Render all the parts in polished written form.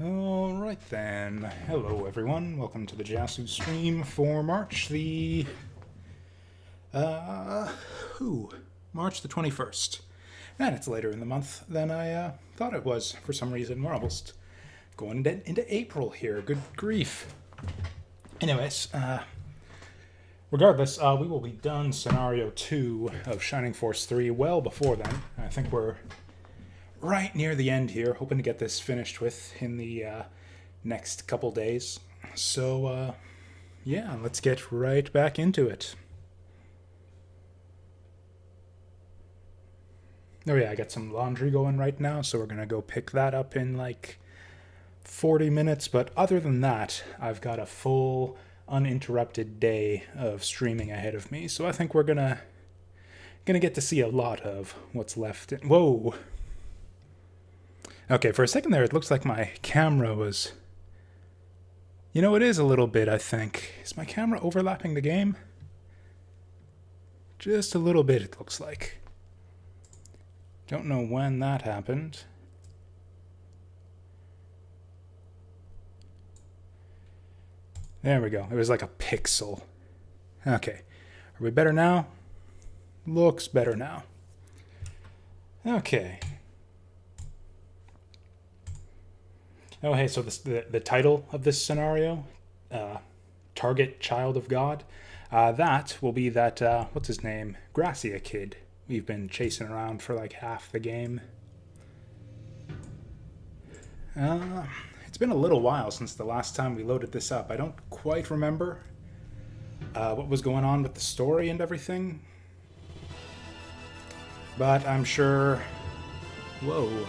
Alright then, hello everyone, welcome to the Jasu stream for March the... March the 21st. And it's later in the month than I thought it was for some reason. We're almost going into April here, good grief. Anyways, regardless, we will be done Scenario 2 of Shining Force 3 well before then. I think we're right near the end here, hoping to get this finished with in the next couple days. So, yeah, let's get right back into it. Oh yeah, I got some laundry going right now, so we're going to go pick that up in like 40 minutes. But other than that, I've got a full, uninterrupted day of streaming ahead of me. So I think we're gonna get to see a lot of what's left. Whoa! Okay, for a second there, it looks like my camera was... You know, it is a little bit, I think. Is my camera overlapping the game? Just a little bit, it looks like. Don't know when that happened. There we go. It was like a pixel. Okay. Are we better now? Looks better now. Okay. Oh, hey, so the title of this scenario, Target Child of God, that will be that, what's his name, Gracia kid we've been chasing around for like half the game. It's been a little while since the last time we loaded this up. I don't quite remember what was going on with the story and everything. But I'm sure... Whoa.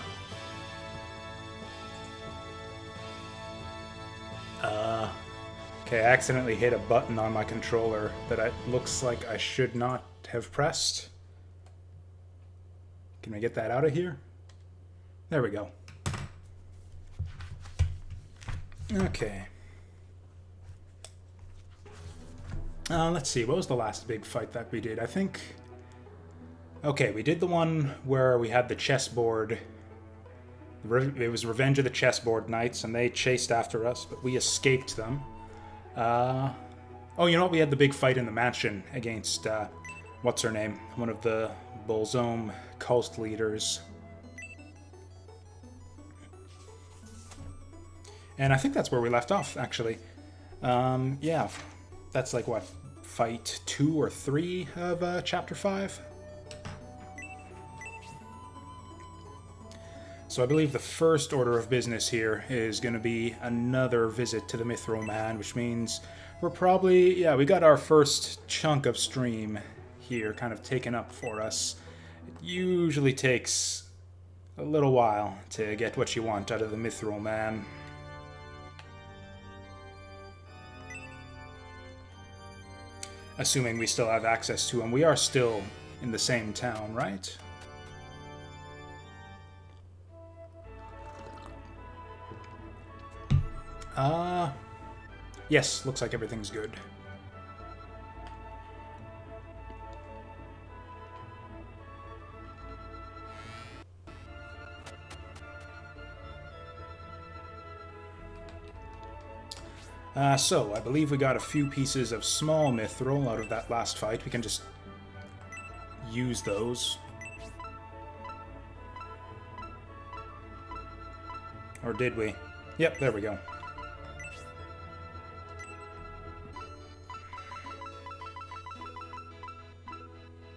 Okay, I accidentally hit a button on my controller that it looks like I should not have pressed. Can I get that out of here? There we go. Okay. Let's see, what was the last big fight that we did? I think... Okay, we did the one where we had the chessboard. It was Revenge of the Chessboard Knights, and they chased after us, but we escaped them. Oh, you know what? We had the big fight in the mansion against, what's her name? One of the Bolzome cult leaders. And I think that's where we left off, actually. Yeah, that's like, what, fight 2 or 3 of Chapter 5? So I believe the first order of business here is going to be another visit to the Mithril Man, which means we're probably, yeah, we got our first chunk of stream here kind of taken up for us. It usually takes a little while to get what you want out of the Mithril Man. Assuming we still have access to him. We are still in the same town, right? Yes, looks like everything's good. So, I believe we got a few pieces of small mithril out of that last fight. We can just use those. Or did we? Yep, there we go.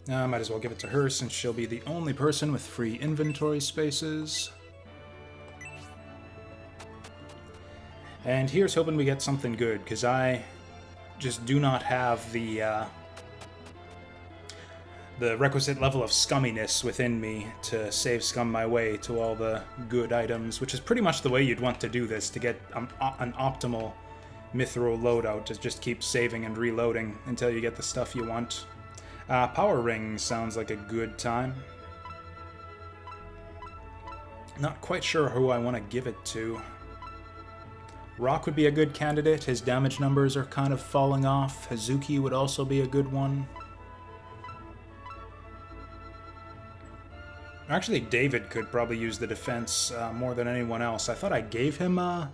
Might as well give it to her since she'll be the only person with free inventory spaces. And here's hoping we get something good, because I just do not have the requisite level of scumminess within me to save scum my way to all the good items, which is pretty much the way you'd want to do this to get an optimal mithril loadout, to just keep saving and reloading until you get the stuff you want. Power Ring sounds like a good time. Not quite sure who I want to give it to. Rock would be a good candidate. His damage numbers are kind of falling off. Hazuki would also be a good one. Actually, David could probably use the defense more than anyone else. I thought I gave him a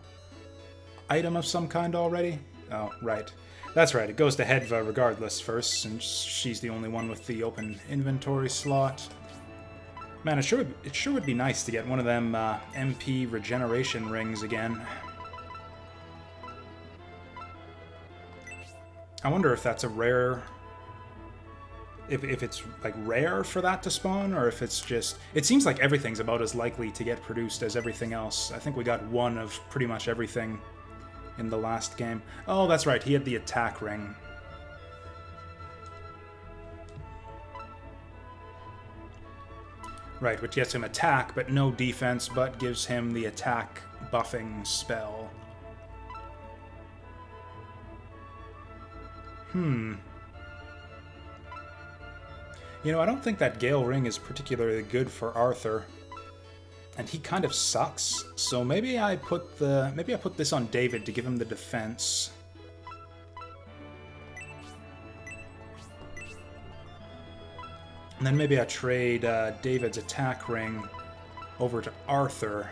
item of some kind already. Oh, right. That's right, it goes to Hedva regardless first, since she's the only one with the open inventory slot. Man, it sure would be nice to get one of them MP regeneration rings again. I wonder if that's a rare... If it's, like, rare for that to spawn, or if it's just... It seems like everything's about as likely to get produced as everything else. I think we got one of pretty much everything in the last game. Oh, that's right, he had the attack ring. Right, which gets him attack, but no defense, but gives him the attack buffing spell. You know, I don't think that Gale Ring is particularly good for Arthur. And he kind of sucks, so maybe I put this on David to give him the defense. And then maybe I trade David's attack ring over to Arthur.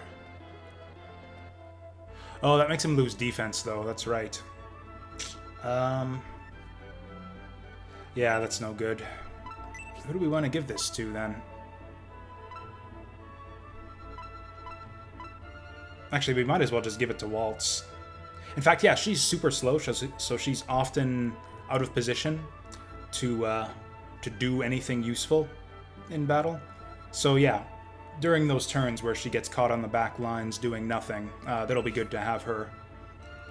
Oh, that makes him lose defense, though. That's right. Yeah, that's no good. Who do we want to give this to, then? Actually, we might as well just give it to Waltz. In fact, yeah, she's super slow, so she's often out of position to do anything useful in battle. So yeah, during those turns where she gets caught on the back lines doing nothing, that'll be good to have her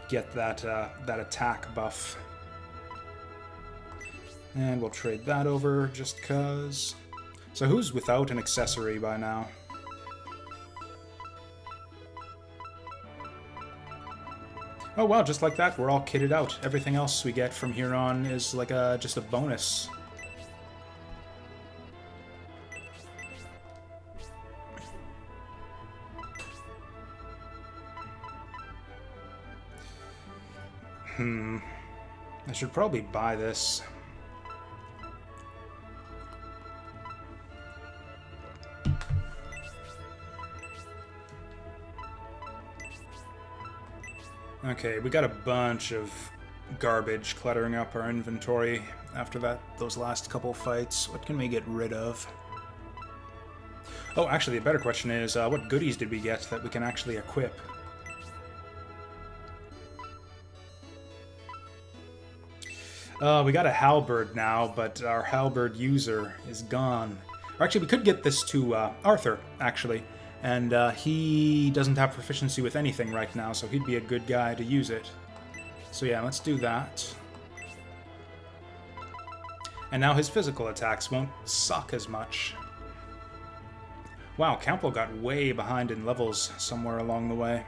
get that attack buff. And we'll trade that over just cause. So who's without an accessory by now? Oh wow, just like that, we're all kitted out. Everything else we get from here on is like just a bonus. I should probably buy this. Okay, we got a bunch of garbage cluttering up our inventory after those last couple fights. What can we get rid of? Oh, actually, a better question is, what goodies did we get that we can actually equip? We got a halberd now, but our halberd user is gone. Or actually, we could get this to Arthur, actually. And he doesn't have proficiency with anything right now, so he'd be a good guy to use it. So yeah, let's do that. And now his physical attacks won't suck as much. Wow, Campbell got way behind in levels somewhere along the way.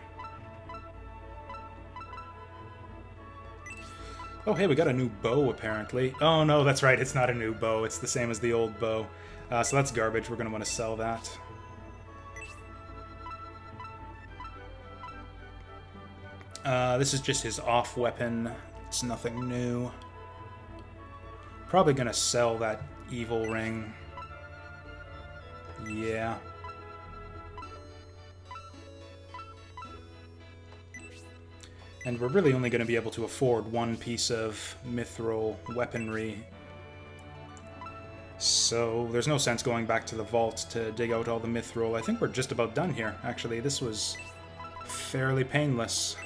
Oh hey, we got a new bow apparently. Oh no, that's right, it's not a new bow, it's the same as the old bow. So that's garbage, we're going to want to sell that. This is just his off weapon. It's nothing new. Probably gonna sell that evil ring. Yeah. And we're really only going to be able to afford one piece of mithril weaponry. So there's no sense going back to the vault to dig out all the mithril. I think we're just about done here, actually. This was fairly painless.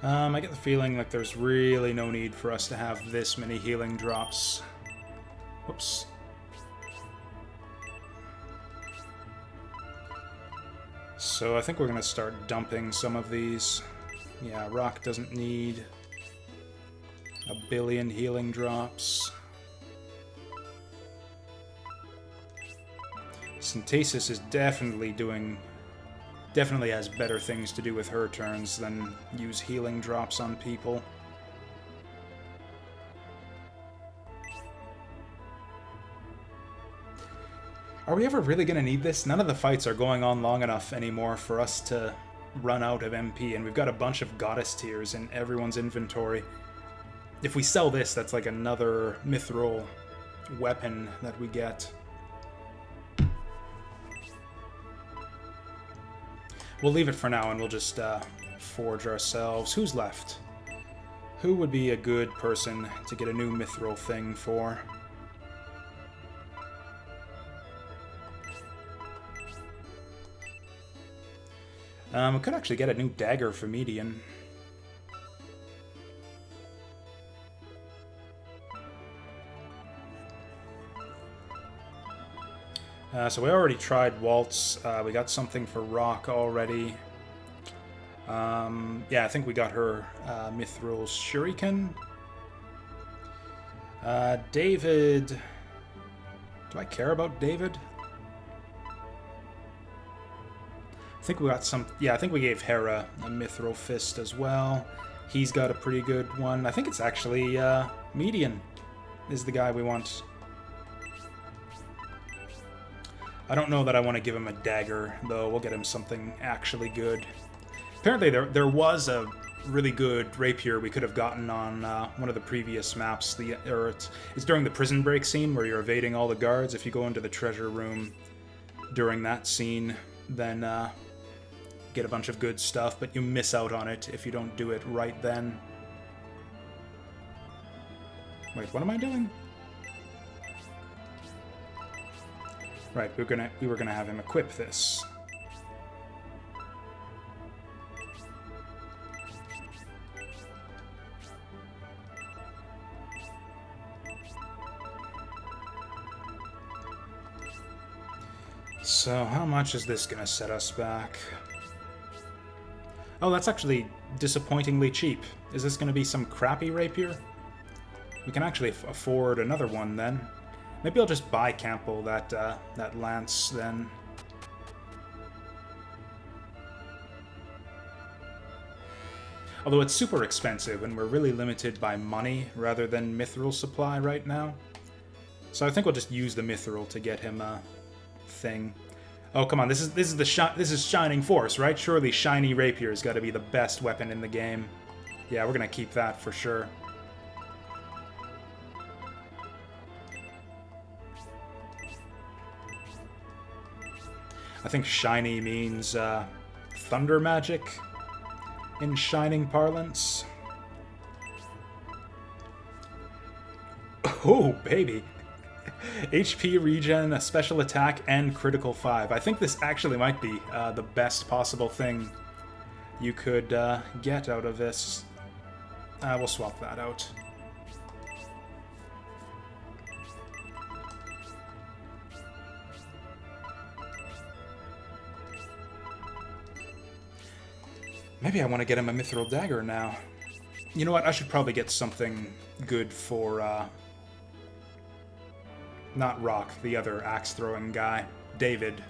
I get the feeling like there's really no need for us to have this many healing drops. Whoops. So I think we're going to start dumping some of these. Yeah, Rock doesn't need a billion healing drops. Synthesis is definitely has better things to do with her turns than use healing drops on people. Are we ever really going to need this? None of the fights are going on long enough anymore for us to run out of MP, and we've got a bunch of goddess tiers in everyone's inventory. If we sell this, that's like another mithril weapon that we get. We'll leave it for now, and we'll just forge ourselves. Who's left? Who would be a good person to get a new mithril thing for? We could actually get a new dagger for median. So we already tried Waltz. We got something for Rock already. Yeah, I think we got her Mithril Shuriken. David... Do I care about David? I think we got some... Yeah, I think we gave Hera a Mithril Fist as well. He's got a pretty good one. I think it's actually Median is the guy we want. I don't know that I want to give him a dagger, though. We'll get him something actually good. Apparently there was a really good rapier we could have gotten on one of the previous maps. It's during the prison break scene where you're evading all the guards. If you go into the treasure room during that scene, then get a bunch of good stuff, but you miss out on it if you don't do it right then. Wait, what am I doing? Right, we were gonna have him equip this. So how much is this gonna set us back? Oh, that's actually disappointingly cheap. Is this gonna be some crappy rapier? We can actually afford another one then. Maybe I'll just buy Campbell that lance then. Although it's super expensive and we're really limited by money rather than mithril supply right now. So I think we'll just use the mithril to get him a thing. Oh, come on, this is Shining Force, right? Surely Shiny Rapier's got to be the best weapon in the game. Yeah, we're gonna keep that for sure. I think shiny means thunder magic in Shining parlance. Oh, baby. HP regen, a special attack, and critical 5. I think this actually might be the best possible thing you could get out of this. We'll swap that out. Maybe I want to get him a mithril dagger now. You know what? I should probably get something good for, not Rock, the other axe-throwing guy. David.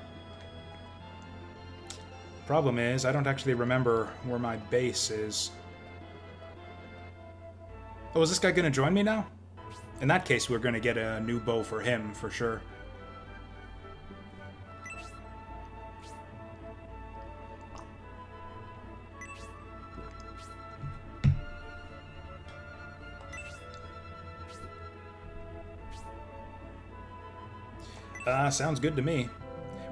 Problem is, I don't actually remember where my base is. Oh, is this guy gonna join me now? In that case, we're gonna get a new bow for him, for sure. Sounds good to me.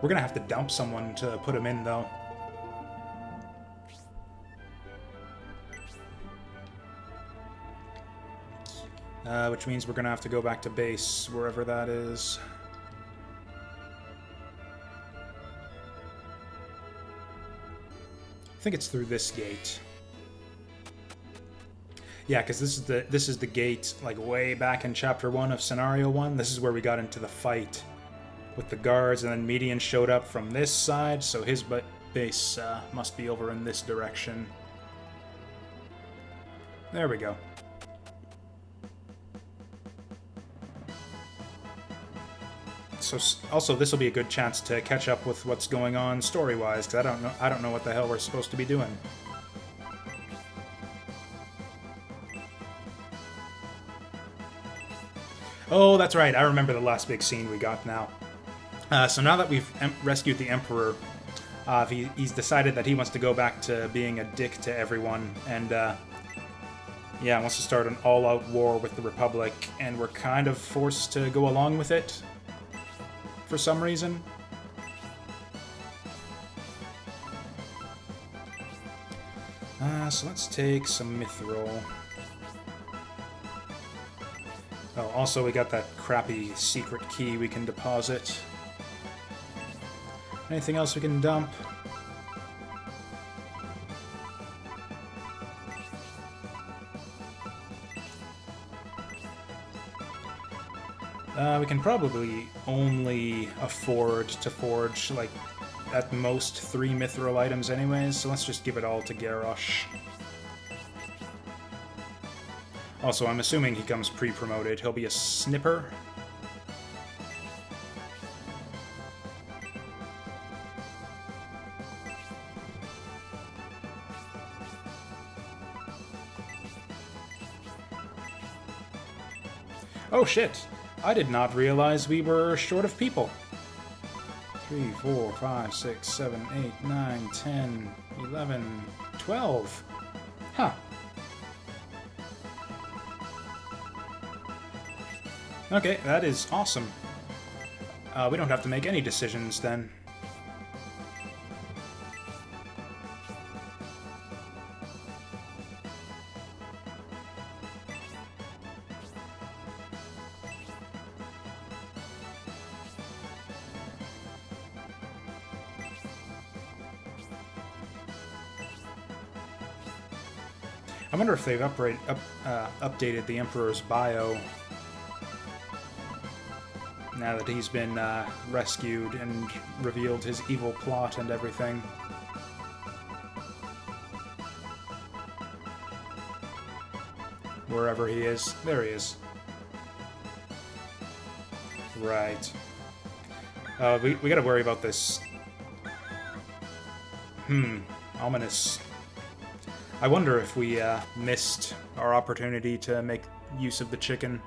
We're gonna have to dump someone to put him in, though. Which means we're gonna have to go back to base, wherever that is. I think it's through this gate. Yeah, because this is the gate, like, way back in Chapter 1 of Scenario 1. This is where we got into the fight with the guards, and then Median showed up from this side, so his base must be over in this direction. There we go. So also, this will be a good chance to catch up with what's going on story-wise, because I don't know what the hell we're supposed to be doing. Oh, that's right. I remember the last big scene we got now. So now that we've rescued the Emperor, he's decided that he wants to go back to being a dick to everyone, and yeah, wants to start an all-out war with the Republic, and we're kind of forced to go along with it for some reason. So let's take some Mithril. Oh, also we got that crappy secret key we can deposit. Anything else we can dump? We can probably only afford to forge, like, at most 3 Mithril items anyways, so let's just give it all to Garrosh. Also, I'm assuming he comes pre-promoted. He'll be a snipper. Oh shit! I did not realize we were short of people. 3, 4, 5, 6, 7, 8, 9, 10, 11, 12. Huh. Okay, that is awesome. We don't have to make any decisions then. I wonder if they've updated the Emperor's bio now that he's been rescued and revealed his evil plot and everything. Wherever he is. There he is. Right. We gotta worry about this. Ominous. I wonder if we missed our opportunity to make use of the chicken.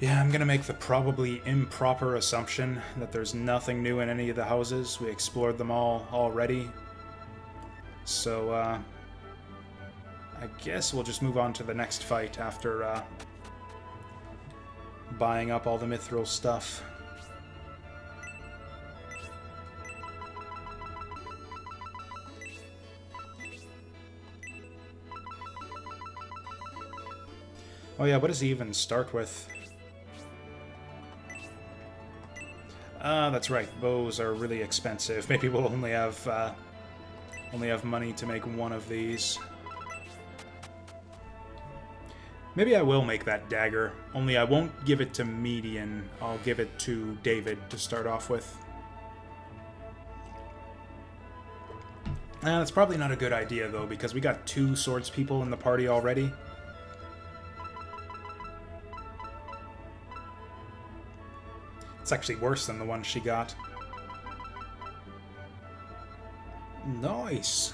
Yeah, I'm gonna make the probably improper assumption that there's nothing new in any of the houses. We explored them all already. So, I guess we'll just move on to the next fight after buying up all the Mithril stuff. Oh yeah, what does he even start with? That's right. Bows are really expensive. Maybe we'll only have money to make one of these. Maybe I will make that dagger, only I won't give it to Median. I'll give it to David to start off with. That's probably not a good idea, though, because we got 2 swords people in the party already. It's actually worse than the one she got. Nice!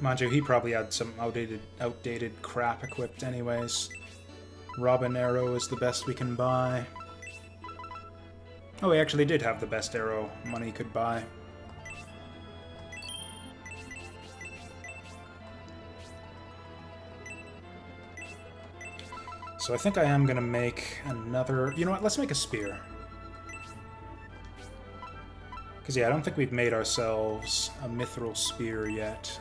Mind you, he probably had some outdated crap equipped anyways. Robin arrow is the best we can buy. Oh, he actually did have the best arrow money could buy. So I think I am going to make another... You know what, let's make a spear. Because, yeah, I don't think we've made ourselves a mithril spear yet.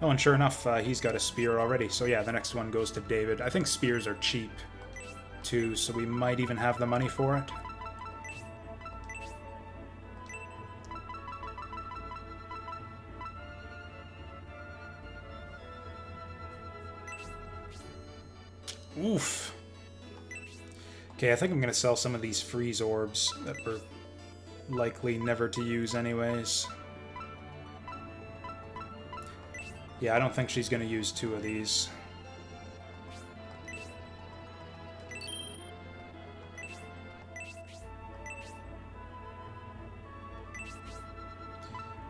Oh, and sure enough, he's got a spear already. So yeah, the next one goes to David. I think spears are cheap, too, so we might even have the money for it. Oof. Okay, I think I'm going to sell some of these freeze orbs that were likely never to use anyways. Yeah, I don't think she's going to use 2 of these.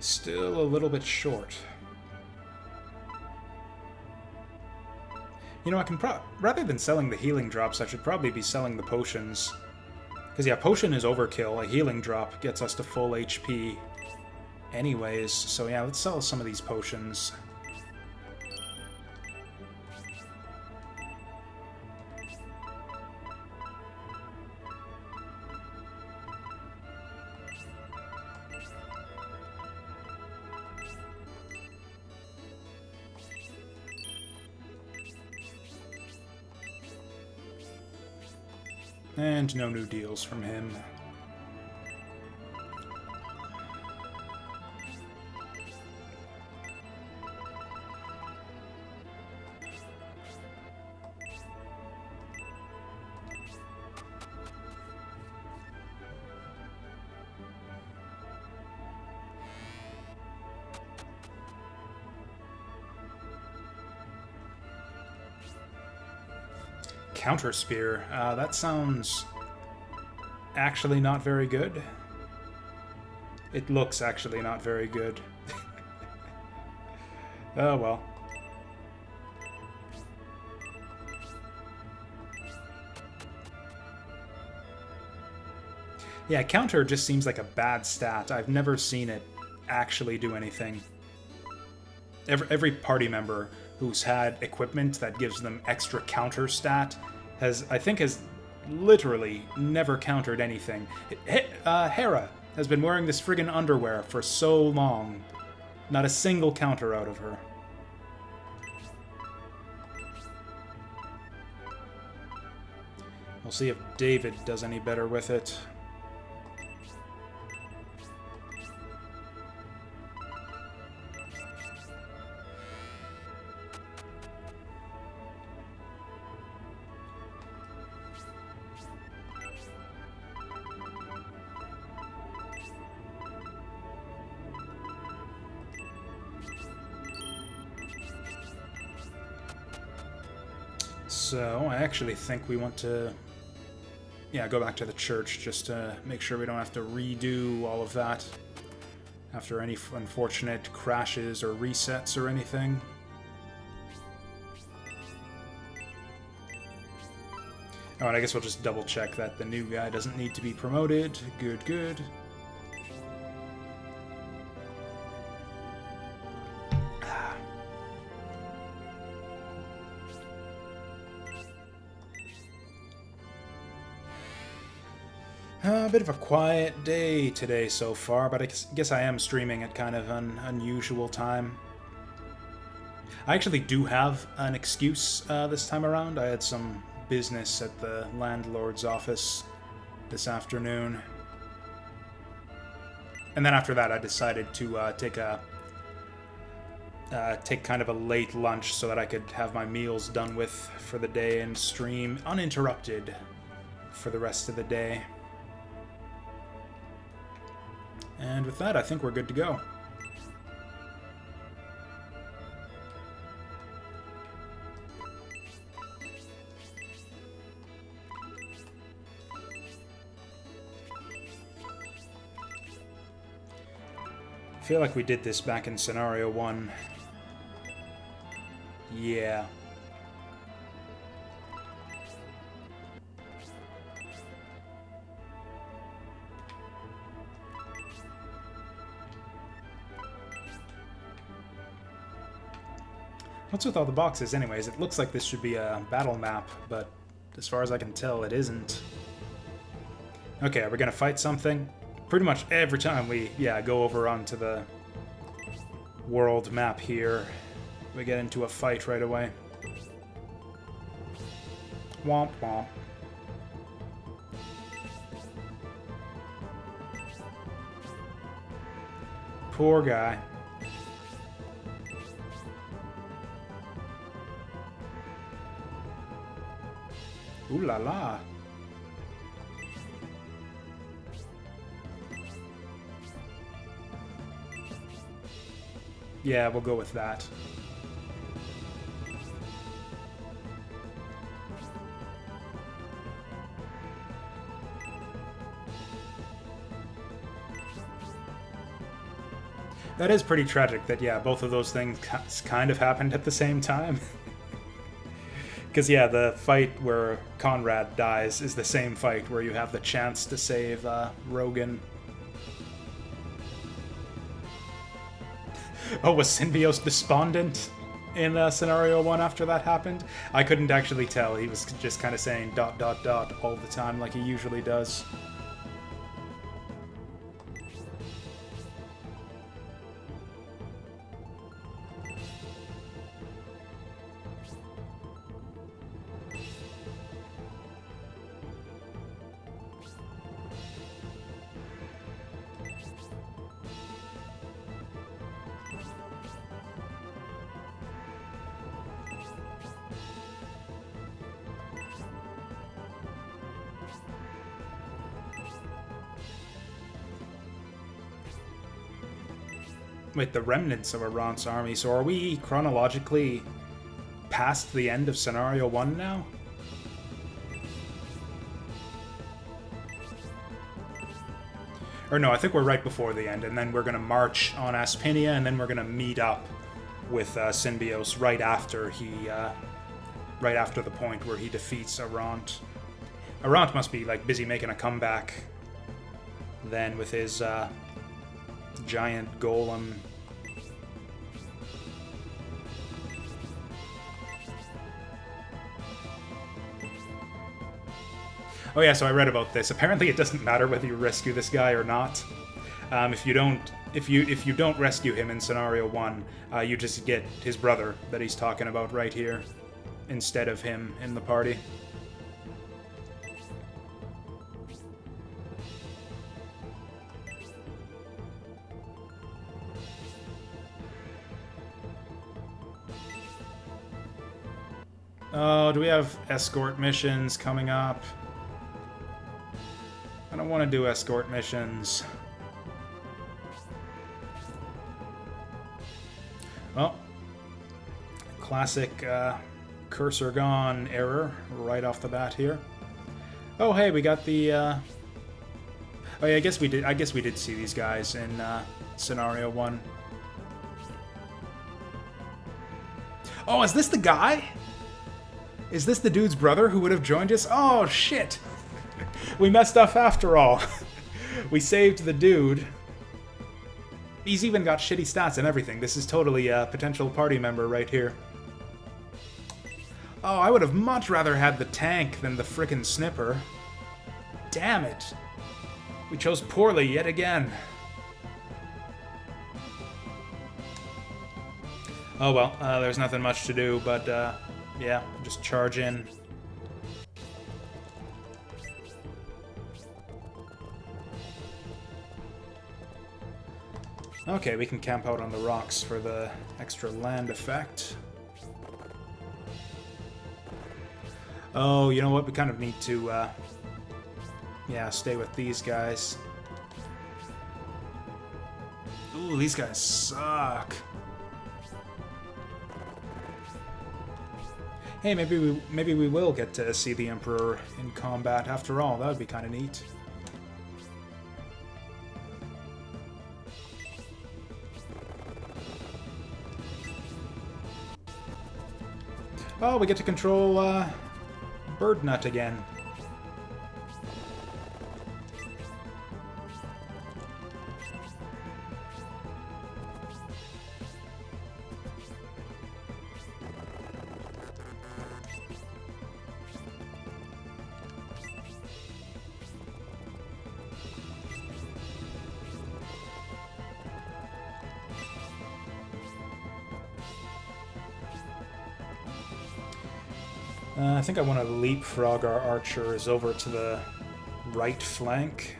Still a little bit short. You know, I can rather than selling the healing drops, I should probably be selling the potions. Because, yeah, potion is overkill. A healing drop gets us to full HP anyways. So, yeah, let's sell some of these potions. And no new deals from him. Counter Spear. That sounds actually not very good. It looks actually not very good. Oh well. Yeah, counter just seems like a bad stat. I've never seen it actually do anything. Every party member who's had equipment that gives them extra counter stat I think has literally never countered anything. Hera has been wearing this friggin' underwear for so long. Not a single counter out of her. We'll see if David does any better with it. So, I actually think we want to, yeah, go back to the church just to make sure we don't have to redo all of that after any unfortunate crashes or resets or anything. Oh, and I guess we'll just double check that the new guy doesn't need to be promoted. Good, good. A bit of a quiet day today so far, but I guess I am streaming at kind of an unusual time. I actually do have an excuse this time around. I had some business at the landlord's office this afternoon. And then after that I decided to take kind of a late lunch so that I could have my meals done with for the day and stream uninterrupted for the rest of the day. And with that, I think we're good to go. I feel like we did this back in Scenario 1. Yeah. What's with all the boxes anyways? It looks like this should be a battle map, but as far as I can tell, it isn't. Okay, are we gonna fight something? Pretty much every time we, go over onto the world map here, we get into a fight right away. Womp womp. Poor guy. Ooh la la. Yeah, we'll go with that. That is pretty tragic that, yeah, both of those things kind of happened at the same time. Because, yeah, the fight where Conrad dies is the same fight where you have the chance to save Rogan. Oh, was Synbios despondent in Scenario 1 after that happened? I couldn't actually tell. He was just kind of saying ... all the time like he usually does. Wait, the remnants of Arant's army. So are we chronologically past the end of Scenario 1 now? Or no, I think we're right before the end, and then we're going to march on Aspinia, and then we're going to meet up with Synbios right after right after the point where he defeats Arant. Arant must be like busy making a comeback then with his giant golem. Oh yeah, so I read about this. Apparently, it doesn't matter whether you rescue this guy or not. If you don't rescue him in Scenario 1, you just get his brother that he's talking about right here instead of him in the party. Oh, do we have escort missions coming up? I don't want to do escort missions. Well, classic cursor gone error right off the bat here. Oh, hey, we got the. Oh yeah, I guess we did. I guess we did see these guys in Scenario 1. Oh, is this the guy? Is this the dude's brother who would have joined us? Oh shit! We messed up after all. We saved the dude. He's even got shitty stats and everything. This is totally a potential party member right here. Oh, I would have much rather had the tank than the frickin' snipper. Damn it. We chose poorly yet again. Oh well, there's nothing much to do, but yeah, just charge in. Okay, we can camp out on the rocks for the extra land effect. Oh, you know what? We kind of need to, yeah, stay with these guys. Ooh, these guys suck. Hey, maybe we will get to see the Emperor in combat after all. That would be kind of neat. Oh, we get to control Birdnut again. I think I want to leapfrog our archers over to the right flank.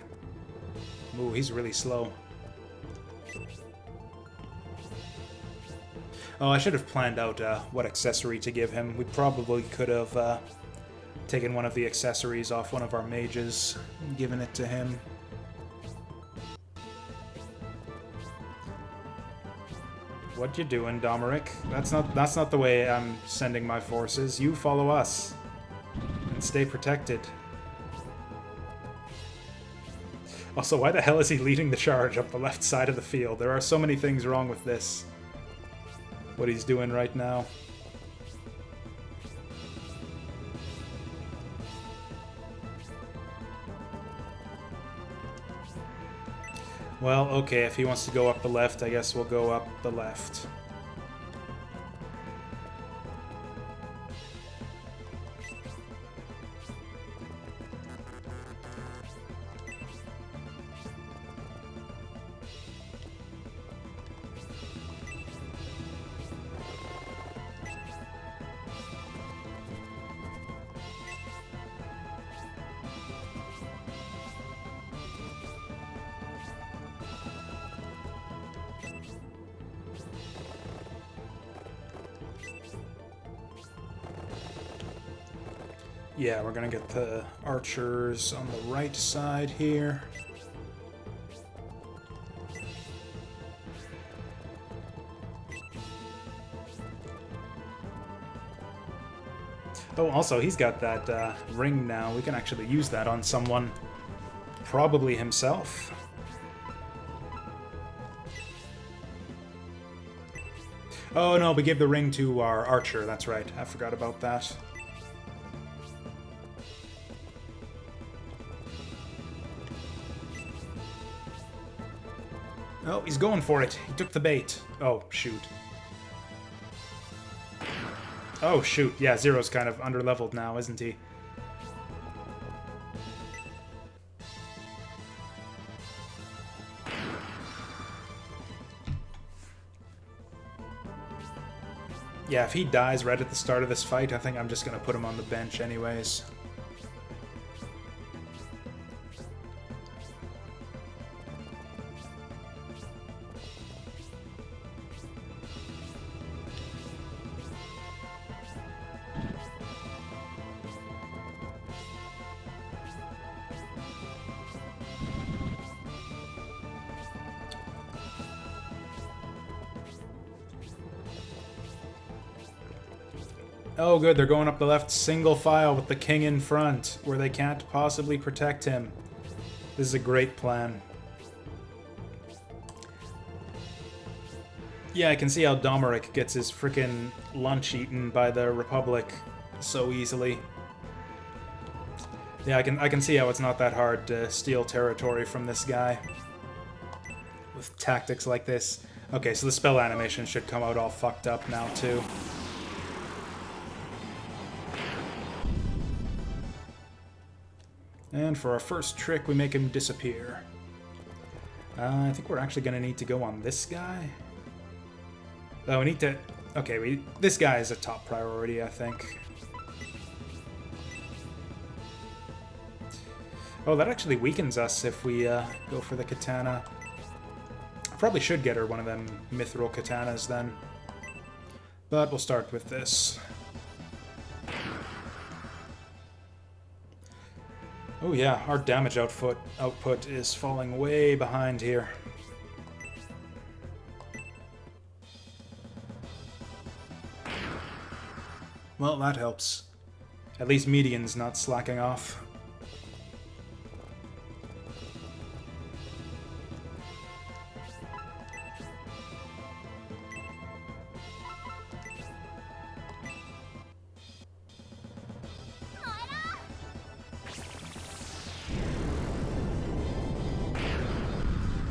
Ooh, he's really slow. Oh, I should have planned out what accessory to give him. We probably could have taken one of the accessories off one of our mages and given it to him. What you doing, Domeric? That's not the way I'm sending my forces. You follow us. And stay protected. Also, why the hell is he leading the charge up the left side of the field? There are so many things wrong with this. What he's doing right now. Well, okay, if he wants to go up the left, I guess we'll go up the left. Yeah, we're gonna get the archers on the right side here. Oh, also, he's got that ring now. We can actually use that on someone. Probably himself. Oh, no, we gave the ring to our archer. That's right. I forgot about that. Oh, he's going for it. He took the bait. Oh, shoot. Oh, shoot. Yeah, Zero's kind of underleveled now, isn't he? Yeah, if he dies right at the start of this fight, I think I'm just going to put him on the bench anyways. Oh good, they're going up the left single file with the king in front, where they can't possibly protect him. This is a great plan. Yeah, I can see how Domeric gets his frickin' lunch eaten by the Republic so easily. Yeah, I can see how it's not that hard to steal territory from this guy with tactics like this. Okay, so the spell animation should come out all fucked up now, too. And for our first trick, we make him disappear. I think we're actually going to need to go on this guy. Oh, we need to... Okay, this guy is a top priority, I think. Oh, that actually weakens us if we go for the katana. Probably should get her one of them mithril katanas then. But we'll start with this. Oh yeah, our damage output is falling way behind here. Well, that helps. At least Median's not slacking off.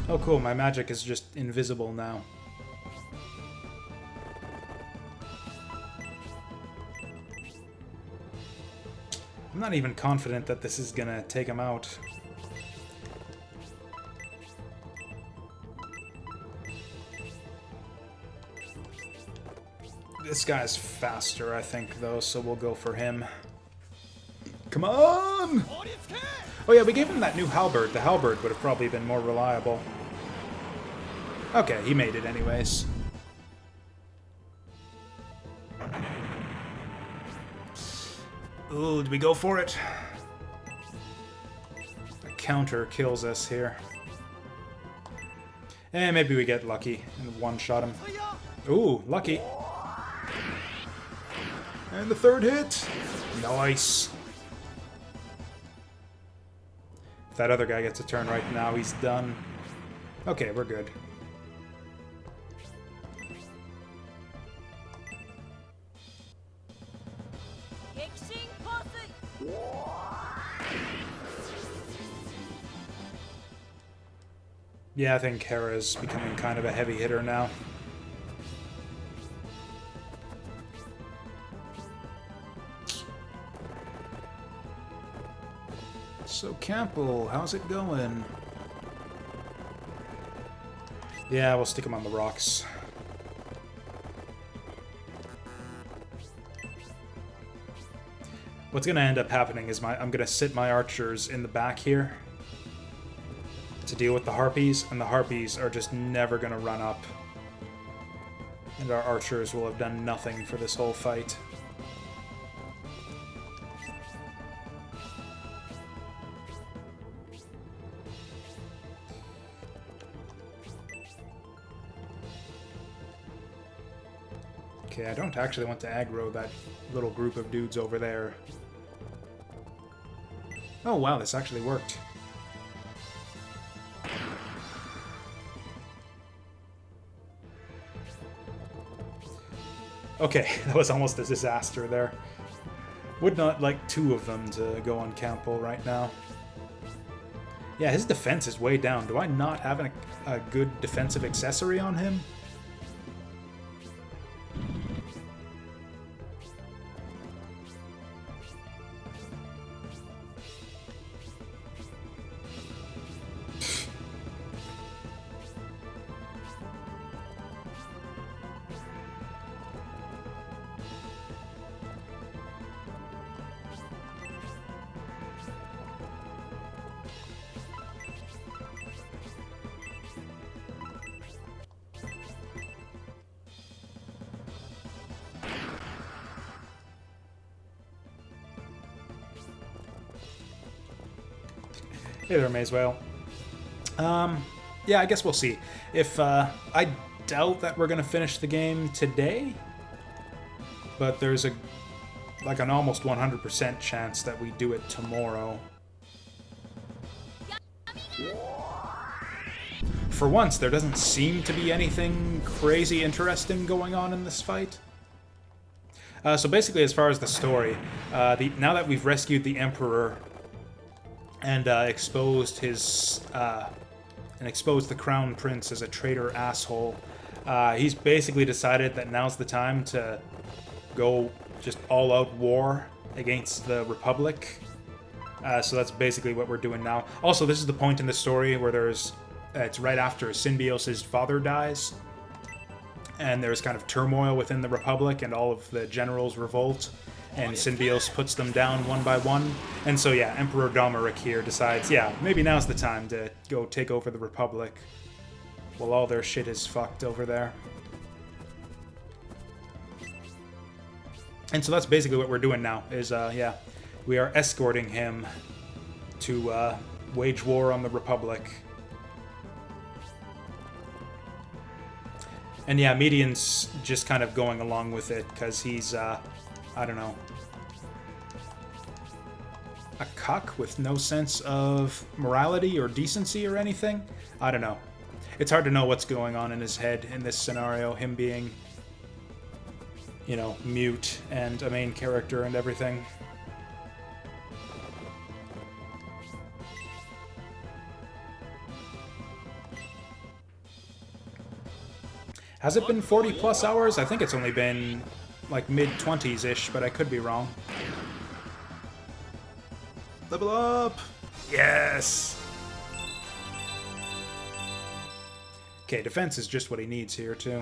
Oh cool, my magic is just invisible now. I'm not even confident that this is gonna take him out. This guy's faster, I think, though, so we'll go for him. Come on! Oh yeah, we gave him that new halberd. The halberd would have probably been more reliable. Okay, he made it anyways. Ooh, did we go for it? The counter kills us here. And maybe we get lucky and one-shot him. Ooh, lucky. And the third hit. Nice. If that other guy gets a turn right now, he's done. Okay, we're good. Yeah, I think Hera's becoming kind of a heavy hitter now. So, Campbell, how's it going? Yeah, we'll stick him on the rocks. What's going to end up happening is I'm going to sit my archers in the back here to deal with the harpies, and the harpies are just never going to run up. And our archers will have done nothing for this whole fight. Okay, I don't actually want to aggro that little group of dudes over there. Oh wow, this actually worked. Okay, that was almost a disaster there. Would not like two of them to go on Campbell right now. Yeah, his defense is way down. Do I not have a good defensive accessory on him? Hey there, Mayswale. Yeah, I guess we'll see. If, I doubt that we're gonna finish the game today, but there's like an almost 100% chance that we do it tomorrow. For once, there doesn't seem to be anything crazy interesting going on in this fight. So basically, as far as the story, now that we've rescued the Emperor and exposed the Crown Prince as a traitor asshole, he's basically decided that now's the time to go just all-out war against the Republic. So that's basically what we're doing now. Also, this is the point in the story where it's right after Synbios' father dies, and there's kind of turmoil within the Republic, and all of the generals revolt, and Synbios puts them down one by one. And so, yeah, Emperor Domeric here decides, yeah, maybe now's the time to go take over the Republic while all their shit is fucked over there. And so that's basically what we're doing now, is, yeah, we are escorting him to wage war on the Republic. And yeah, Median's just kind of going along with it, because he's, I don't know, a cuck with no sense of morality or decency or anything? I don't know. It's hard to know what's going on in his head in this scenario, him being, you know, mute and a main character and everything. Has it been 40 plus hours? I think it's only been like mid-20s-ish, but I could be wrong. Level up! Yes! Okay, defense is just what he needs here, too.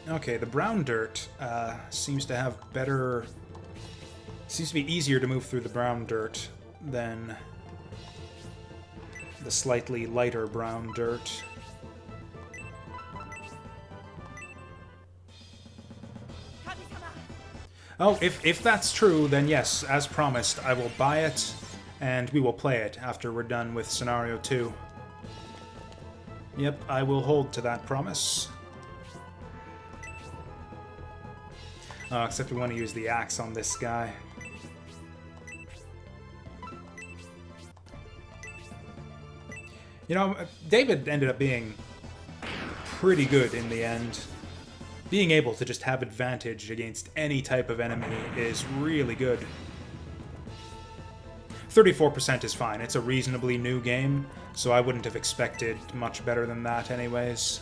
Okay, the brown dirt seems to have better... Seems to be easier to move through the brown dirt than the slightly lighter brown dirt. Oh, if that's true, then yes, as promised, I will buy it, and we will play it after we're done with Scenario 2. Yep, I will hold to that promise. Except we want to use the axe on this guy. You know, David ended up being pretty good in the end. Being able to just have advantage against any type of enemy is really good. 34% is fine. It's a reasonably new game, so I wouldn't have expected much better than that anyways.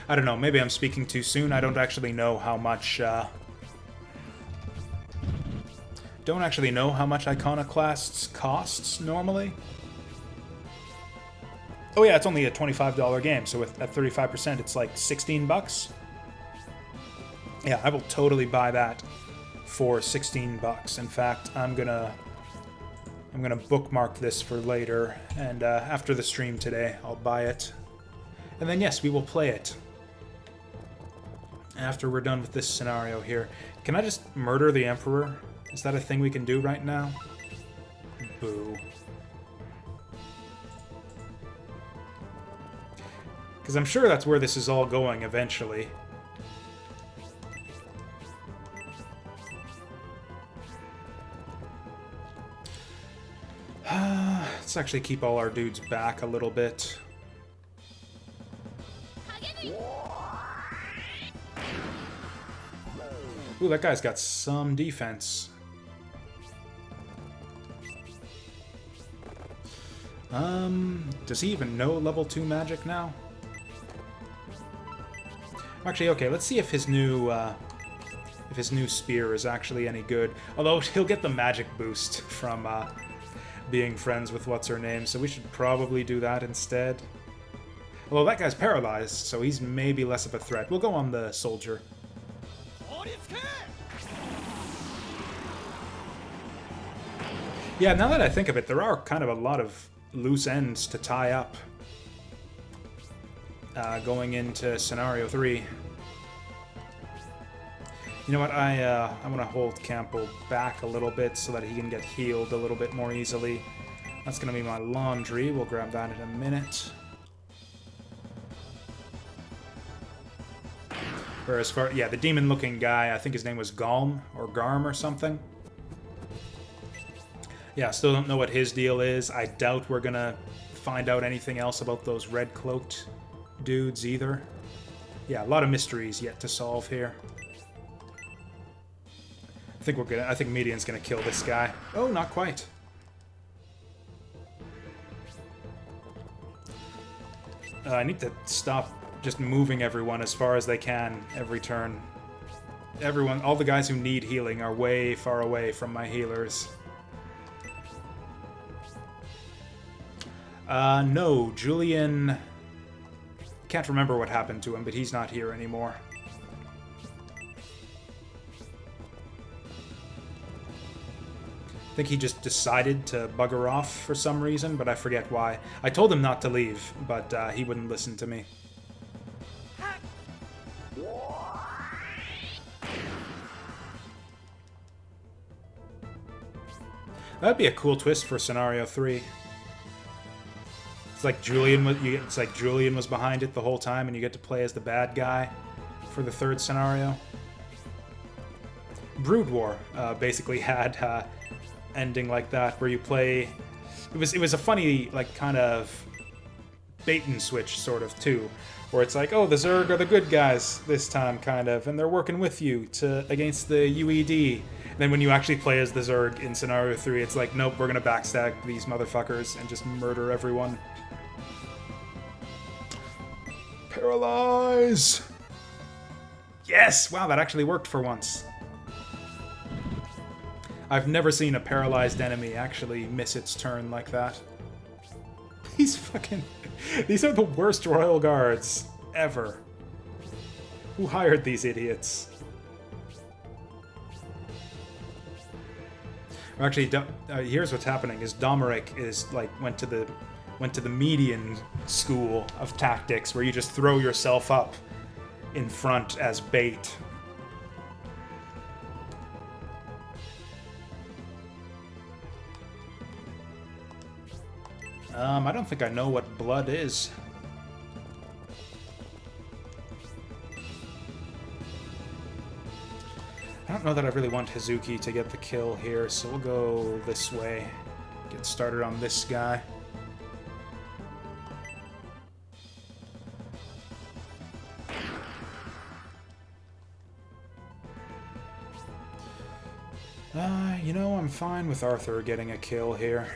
I don't know, maybe I'm speaking too soon. I don't actually know how much, Iconoclasts costs normally. Oh yeah, it's only a $25 game, so at 35% it's like 16 bucks. Yeah, I will totally buy that for 16 bucks. In fact, I'm gonna bookmark this for later, and after the stream today, I'll buy it. And then yes, we will play it. After we're done with this scenario here. Can I just murder the Emperor? Is that a thing we can do right now? Boo. Because I'm sure that's where this is all going eventually. Let's actually keep all our dudes back a little bit. Ooh, that guy's got some defense. Does he even know level 2 magic now? Actually, okay, let's see if his new spear is actually any good. Although he'll get the magic boost from being friends with what's-her-name, so we should probably do that instead. Although that guy's paralyzed, so he's maybe less of a threat. We'll go on the soldier. Yeah, now that I think of it, there are kind of a lot of loose ends to tie up going into Scenario 3. You know what, I want to hold Campbell back a little bit so that he can get healed a little bit more easily. That's going to be my laundry. We'll grab that in a minute. Or as far, yeah, the demon-looking guy, I think his name was Galm, or Garm or something. Yeah, still don't know what his deal is. I doubt we're gonna find out anything else about those red-cloaked dudes either. Yeah, a lot of mysteries yet to solve here. I think Median's gonna kill this guy. Oh, not quite. I need to stop just moving everyone as far as they can every turn. Everyone, all the guys who need healing are way far away from my healers. No, Julian... Can't remember what happened to him, but he's not here anymore. I think he just decided to bugger off for some reason, but I forget why. I told him not to leave, but he wouldn't listen to me. That'd be a cool twist for Scenario 3. It's like Julian was behind it the whole time, and you get to play as the bad guy for the third scenario. Brood War basically had ending like that, where you play. It was a funny, like, kind of bait and switch sort of too, where it's like, oh, the Zerg are the good guys this time, kind of, and they're working with you against the UED. And then when you actually play as the Zerg in Scenario 3, it's like, nope, we're gonna backstab these motherfuckers and just murder everyone. Paralyze! Yes! Wow, that actually worked for once. I've never seen a paralyzed enemy actually miss its turn like that. These are the worst Royal Guards ever. Who hired these idiots? Actually, here's what's happening: is Domeric went to went to the median school of tactics, where you just throw yourself up in front as bait. I don't think I know what blood is. I don't know that I really want Hazuki to get the kill here, so we'll go this way. Get started on this guy. You know, I'm fine with Arthur getting a kill here.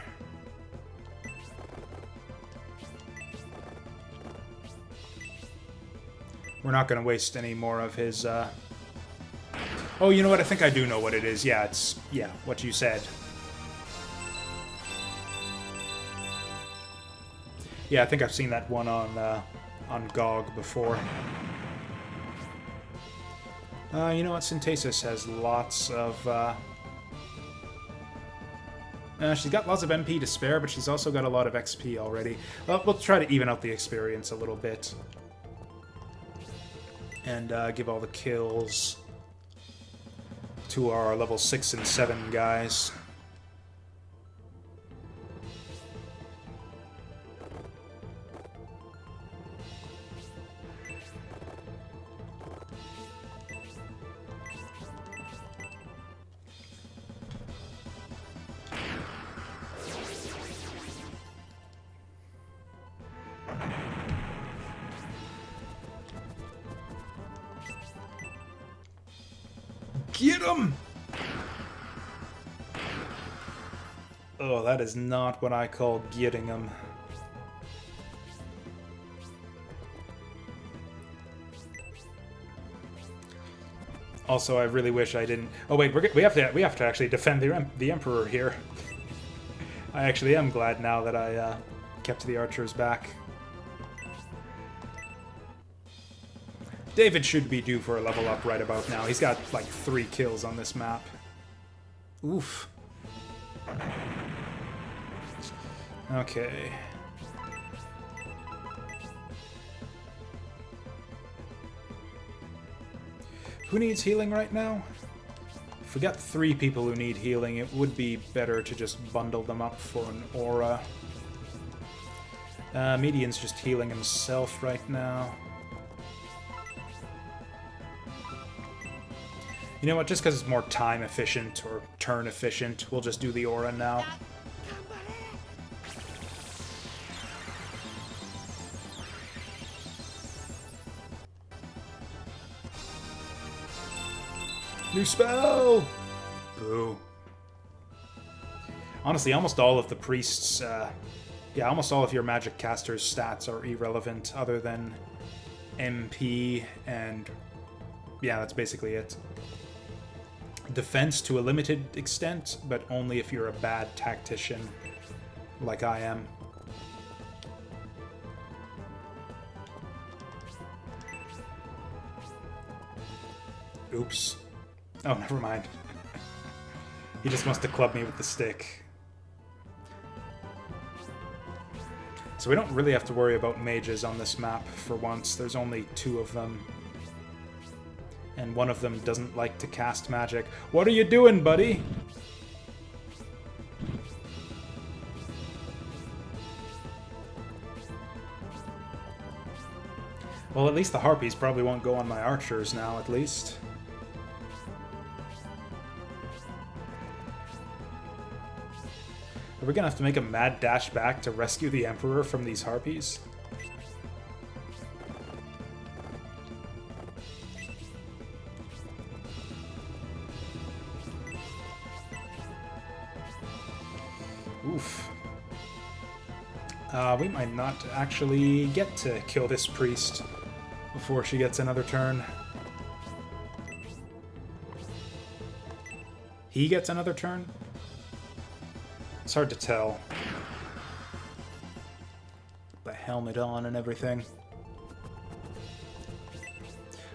We're not going to waste any more of his, Oh, you know what? I think I do know what it is. Yeah, it's... yeah, what you said. Yeah, I think I've seen that one on GOG before. You know what? Synthesis has lots of, she's got lots of MP to spare, but she's also got a lot of XP already. Well, we'll try to even out the experience a little bit. And give all the kills to our level 6 and 7 guys. Get him! Oh, that is not what I call getting him. Also, I really wish I didn't... Oh wait, we have to actually defend the Emperor here. I actually am glad now that I kept the archers back. David should be due for a level up right about now. He's got like 3 kills on this map. Oof. Okay. Who needs healing right now? If we got 3 people who need healing, it would be better to just bundle them up for an aura. Median's just healing himself right now. You know what, just because it's more time efficient or turn efficient, we'll just do the aura now. New spell! Boo. Honestly, almost all of the priests, yeah, almost all of your magic casters' stats are irrelevant other than MP and... yeah, that's basically it. Defense to a limited extent, but only if you're a bad tactician, like I am. Oops. Oh, never mind. He just wants to club me with the stick. So we don't really have to worry about mages on this map for once. There's only 2 of them. And one of them doesn't like to cast magic. What are you doing, buddy? Well, at least the harpies probably won't go on my archers now, at least. Are we gonna have to make a mad dash back to rescue the Emperor from these harpies? Oof. We might not actually get to kill this priest before she gets another turn. He gets another turn? It's hard to tell. The helmet on and everything.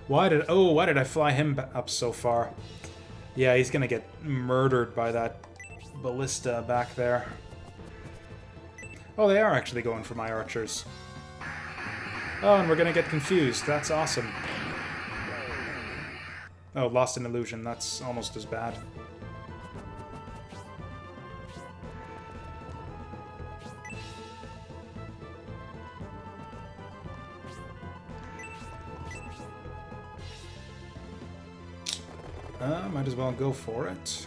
Why did I fly him up so far? Yeah, he's gonna get murdered by that ballista back there. Oh, they are actually going for my archers. Oh, and we're gonna get confused. That's awesome. Oh, lost in illusion. That's almost as bad. Might as well go for it.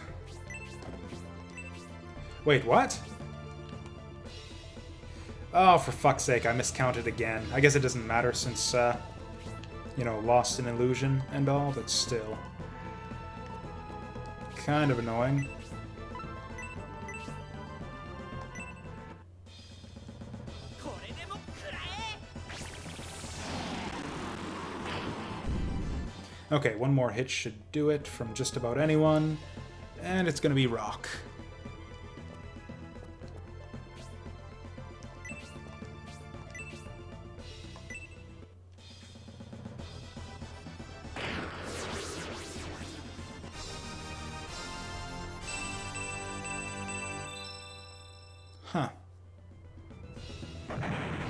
Wait, what? Oh, for fuck's sake, I miscounted again. I guess it doesn't matter since, you know, lost in illusion and all, but still. Kind of annoying. Okay, one more hit should do it from just about anyone, and it's gonna be rock. Huh.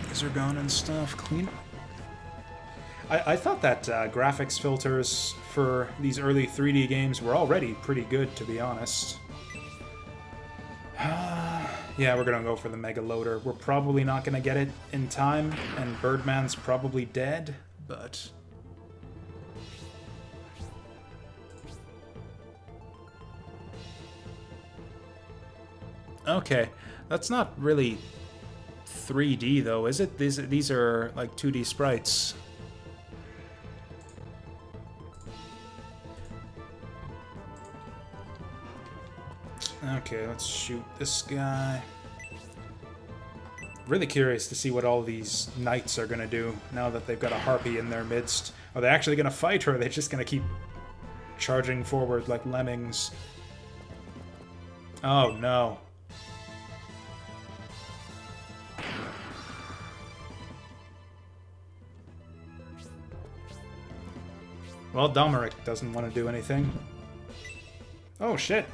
These are gone and stuff. Clean. I thought that graphics filters for these early 3D games were already pretty good, to be honest. Yeah, we're gonna go for the Mega Loader. We're probably not gonna get it in time, and Birdman's probably dead, but... Okay, that's not really 3D though, is it? These are like 2D sprites. Okay, let's shoot this guy. Really curious to see what all these knights are gonna do now that they've got a harpy in their midst. Are they actually gonna fight, or are they just gonna keep charging forward like lemmings? Oh no. Well, Domeric doesn't want to do anything. Oh shit.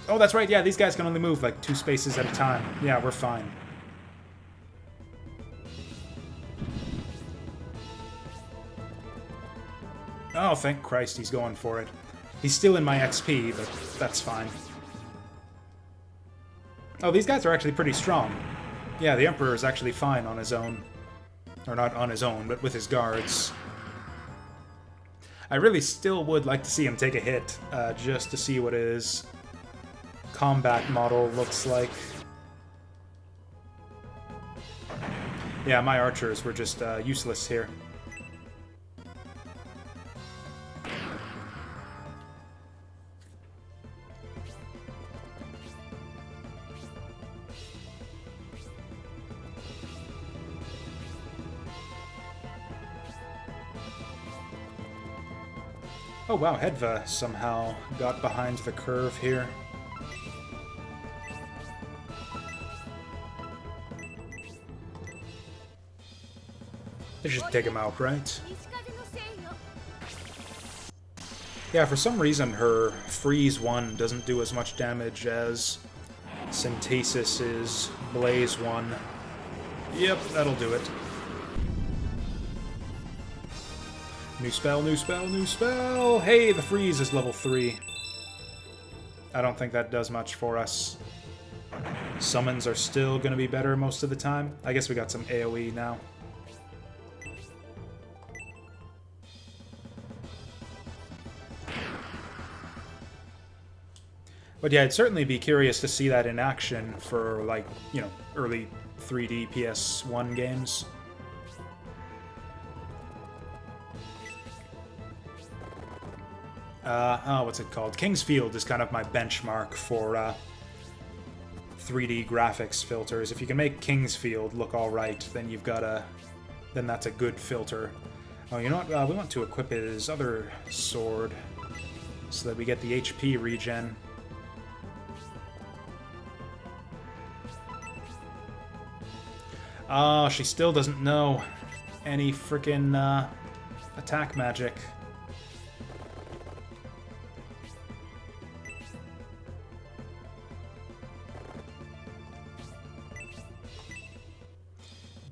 Oh, that's right, yeah, these guys can only move like 2 spaces at a time. Yeah, we're fine. Oh, thank Christ he's going for it. He's still in my XP, but that's fine. Oh, these guys are actually pretty strong. Yeah, the Emperor is actually fine on his own. Or not on his own, but with his guards. I really still would like to see him take a hit, just to see what his combat model looks like. Yeah, my archers were just useless here. Oh wow, Hedva somehow got behind the curve here. They just take him out, right? Yeah, for some reason her Freeze 1 doesn't do as much damage as Synthesis' Blaze 1. Yep, that'll do it. New spell, new spell, new spell! Hey, the freeze is level 3. I don't think that does much for us. Summons are still going to be better most of the time. I guess we got some AoE now. But yeah, I'd certainly be curious to see that in action for, like, you know, early 3D PS1 games. Oh, what's it called? King's Field is kind of my benchmark for 3D graphics filters. If you can make King's Field look alright, then you've got a... then that's a good filter. Oh, you know what? We want to equip his other sword so that we get the HP regen. Oh, she still doesn't know any frickin' attack magic.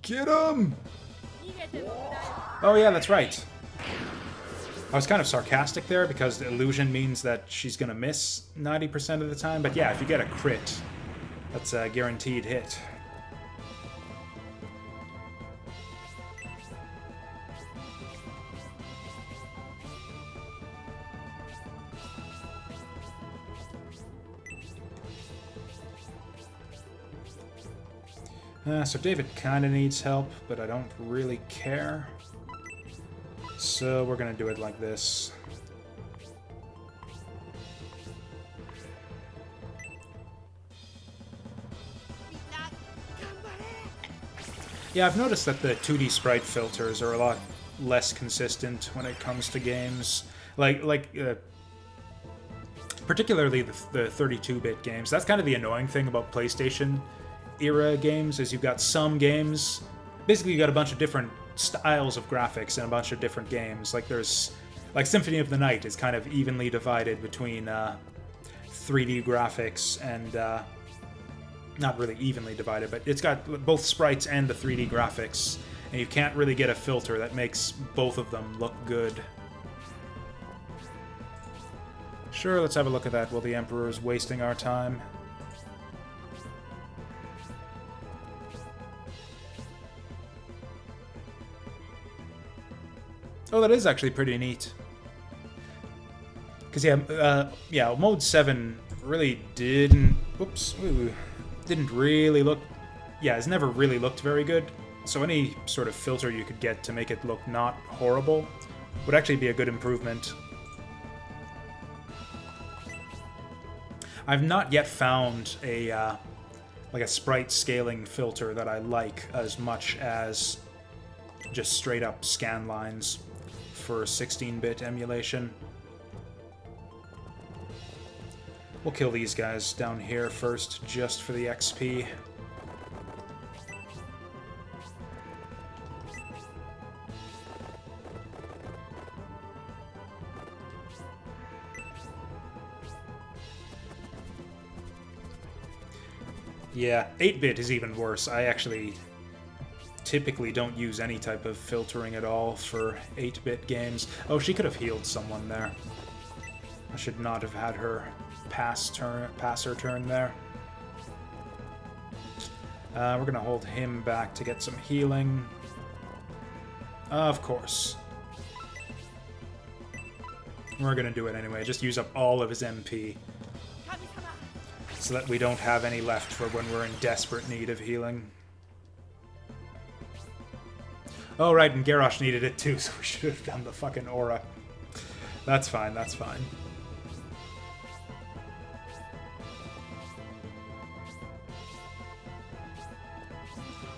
Get him! Oh yeah, that's right. I was kind of sarcastic there because the illusion means that she's gonna miss 90% of the time, but yeah, if you get a crit, that's a guaranteed hit. So David kind of needs help, but I don't really care. So we're gonna do it like this. Yeah, I've noticed that the 2D sprite filters are a lot less consistent when it comes to games. Particularly the 32-bit games. That's kind of the annoying thing about PlayStation era games, is you've got some games... Basically, you got a bunch of different styles of graphics in a bunch of different games. Like, there's... Like, Symphony of the Night is kind of evenly divided between 3D graphics and... not really evenly divided, but it's got both sprites and the 3D graphics, and you can't really get a filter that makes both of them look good. Sure, let's have a look at that while the Emperor is wasting our time. Oh, that is actually pretty neat. Because, yeah, Mode 7 really didn't... Oops. Ooh, didn't really look... Yeah, it's never really looked very good. So any sort of filter you could get to make it look not horrible would actually be a good improvement. I've not yet found a like a sprite scaling filter that I like as much as just straight up scan lines for 16-bit emulation. We'll kill these guys down here first, just for the XP. Yeah, 8-bit is even worse. I actually typically don't use any type of filtering at all for 8-bit games. Oh, she could have healed someone there. I should not have had her pass her turn there. We're gonna hold him back to get some healing. Of course. We're gonna do it anyway. Just use up all of his MP. So that we don't have any left for when we're in desperate need of healing. Oh, right, and Garrosh needed it too, so we should have done the fucking aura. That's fine, that's fine.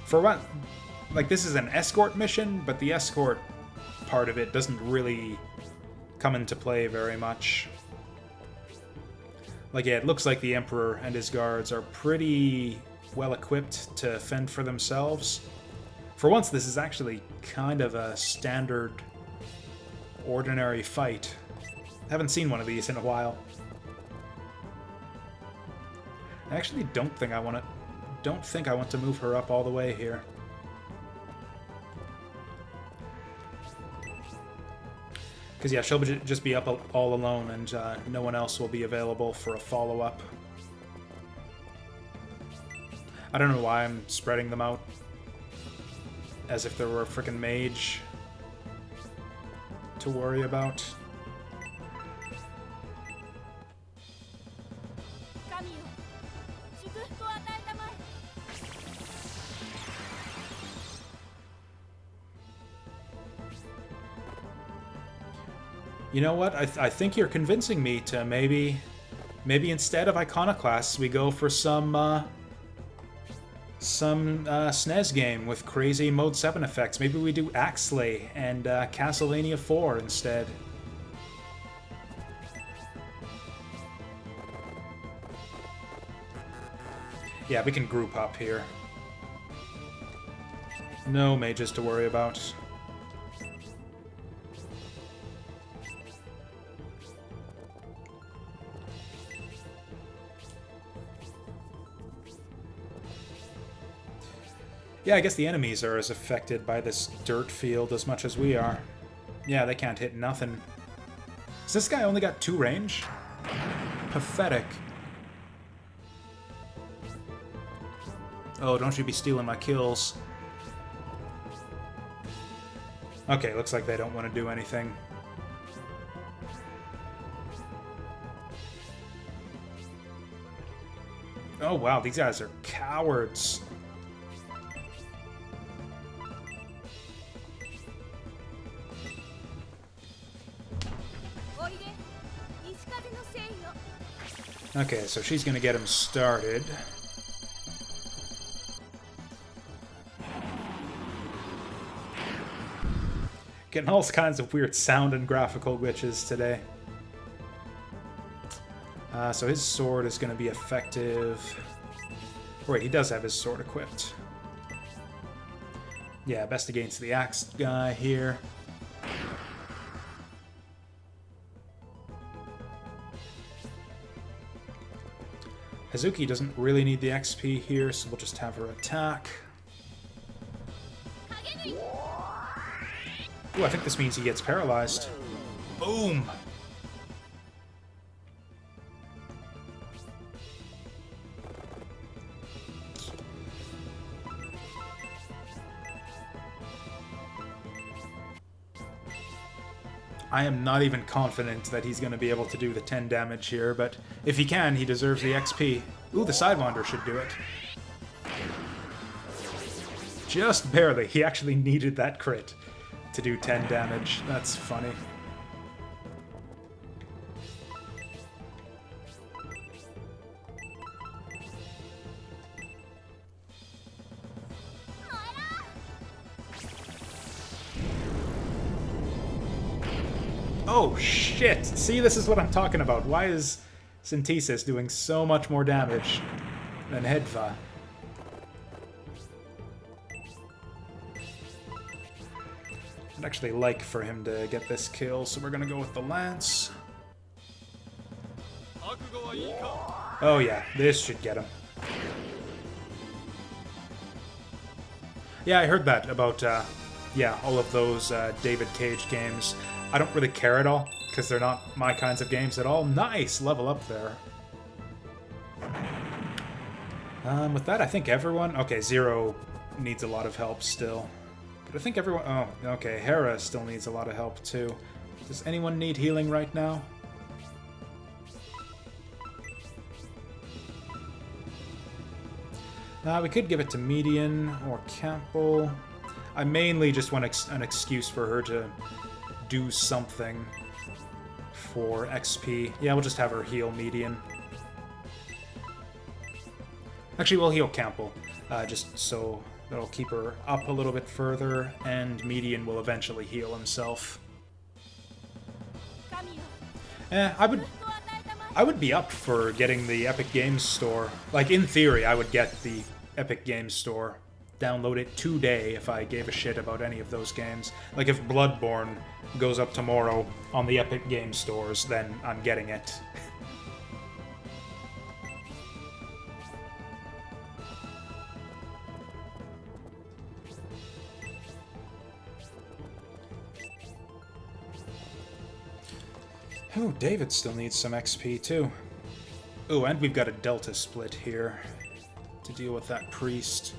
For what? Like, this is an escort mission, but the escort part of it doesn't really come into play very much. Like, yeah, it looks like the Emperor and his guards are pretty well equipped to fend for themselves. For once, this is actually kind of a standard, ordinary fight. I haven't seen one of these in a while. I actually don't think I want to move her up all the way here. Because, yeah, she'll just be up all alone, and no one else will be available for a follow-up. I don't know why I'm spreading them out as if there were a frickin' mage to worry about. You know what? I think you're convincing me to maybe instead of Iconoclasts, we go for some SNES game with crazy Mode 7 effects. Maybe we do Axley and Castlevania 4 instead. Yeah, we can group up here. No mages to worry about. Yeah, I guess the enemies are as affected by this dirt field as much as we are. Yeah, they can't hit nothing. Has this guy only got 2 range? Pathetic. Oh, don't you be stealing my kills. Okay, looks like they don't want to do anything. Oh wow, these guys are cowards. Okay, so she's gonna get him started. Getting all kinds of weird sound and graphical glitches today. So his sword is going to be effective. Wait, he does have his sword equipped. Yeah, best against the axe guy here. Hazuki doesn't really need the XP here, so we'll just have her attack. Ooh, I think this means he gets paralyzed. Boom! I am not even confident that he's going to be able to do the 10 damage here, but if he can, he deserves the XP. Ooh, the Sidewinder should do it. Just barely. He actually needed that crit to do 10 damage. That's funny. Oh shit! See, this is what I'm talking about. Why is Synthesis doing so much more damage than Hedva? I'd actually like for him to get this kill, so we're gonna go with the Lance. Oh yeah, this should get him. Yeah, I heard that about, yeah, all of those David Cage games. I don't really care at all, because they're not my kinds of games at all. Nice! Level up there. With that, I think everyone... Okay, Zero needs a lot of help still. But I think everyone... Oh, okay, Hera still needs a lot of help, too. Does anyone need healing right now? We could give it to Median or Campbell. I mainly just want an excuse for her to do something for XP. Yeah, we'll just have her heal Median. Actually, we'll heal Campbell, just so that'll keep her up a little bit further, and Median will eventually heal himself. I would be up for getting the Epic Games Store. Like, in theory, I would get the Epic Games Store. Download it today if I gave a shit about any of those games. Like, if Bloodborne goes up tomorrow on the Epic Games Stores, then I'm getting it. Oh, David still needs some XP, too. Oh, and we've got a Delta split here to deal with that priest.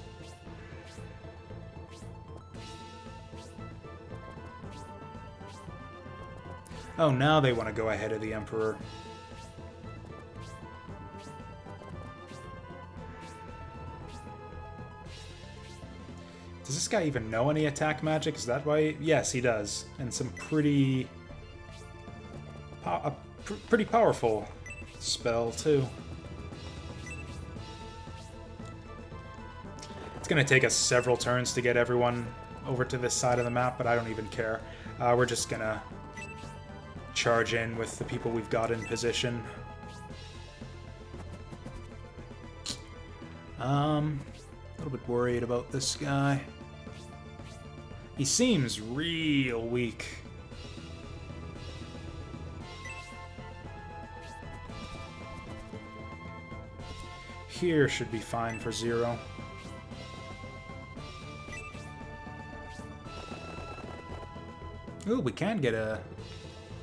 Oh, now they want to go ahead of the Emperor. Does this guy even know any attack magic? Is that why? Yes, he does. And some pretty... pretty powerful spell, too. It's going to take us several turns to get everyone over to this side of the map, but I don't even care. We're just going to charge in with the people we've got in position. A little bit worried about this guy. He seems real weak. Here should be fine for Zero. Ooh, we can get a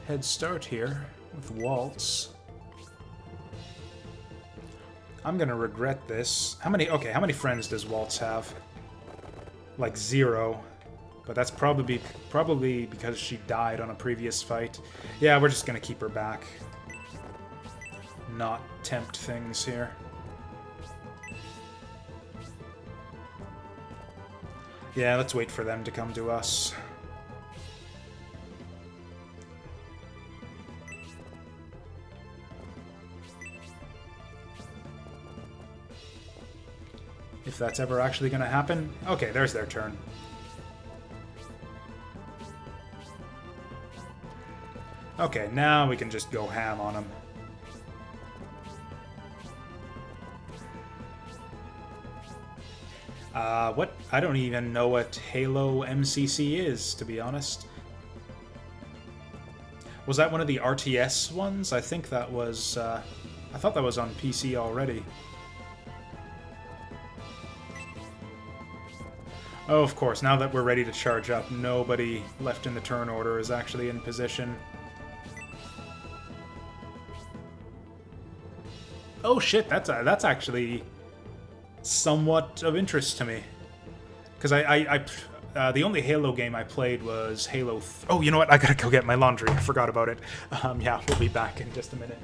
head start here with Waltz. I'm gonna regret this. How many friends does Waltz have? Like 0. But that's probably because she died on a previous fight. Yeah, we're just gonna keep her back. Not tempt things here. Yeah, let's wait for them to come to us. If that's ever actually going to happen. Okay, there's their turn. Okay, now we can just go ham on them. What? I don't even know what Halo MCC is, to be honest. Was that one of the RTS ones? I think that was, I thought that was on PC already. Oh, of course, now that we're ready to charge up, nobody left in the turn order is actually in position. Oh shit, that's actually somewhat of interest to me. Because the only Halo game I played was Halo... Oh, you know what? I gotta go get my laundry. I forgot about it. Yeah, we'll be back in just a minute.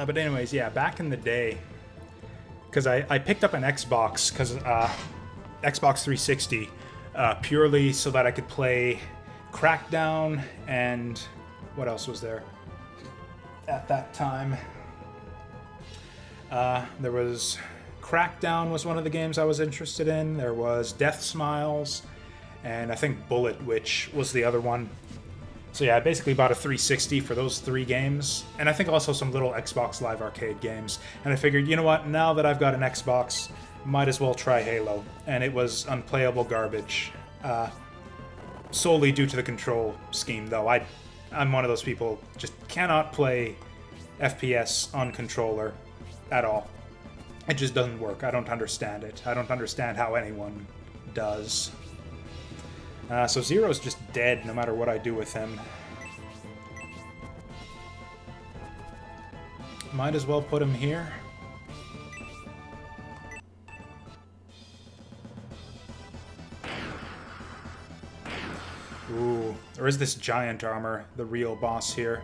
But anyways, yeah, back in the day, because I picked up an Xbox, because Xbox 360, purely so that I could play Crackdown and what else was there at that time? There was Crackdown was one of the games I was interested in. There was Death Smiles, and I think Bullet Witch was the other one. So yeah, I basically bought a 360 for those 3 games, and I think also some little Xbox Live Arcade games. And I figured, you know what, now that I've got an Xbox, might as well try Halo. And it was unplayable garbage. Solely due to the control scheme, though. I'm one of those people, just cannot play FPS on controller at all. It just doesn't work. I don't understand it. I don't understand how anyone does. So Zero's just dead no matter what I do with him. Might as well put him here. Ooh, or is this giant armor the real boss here?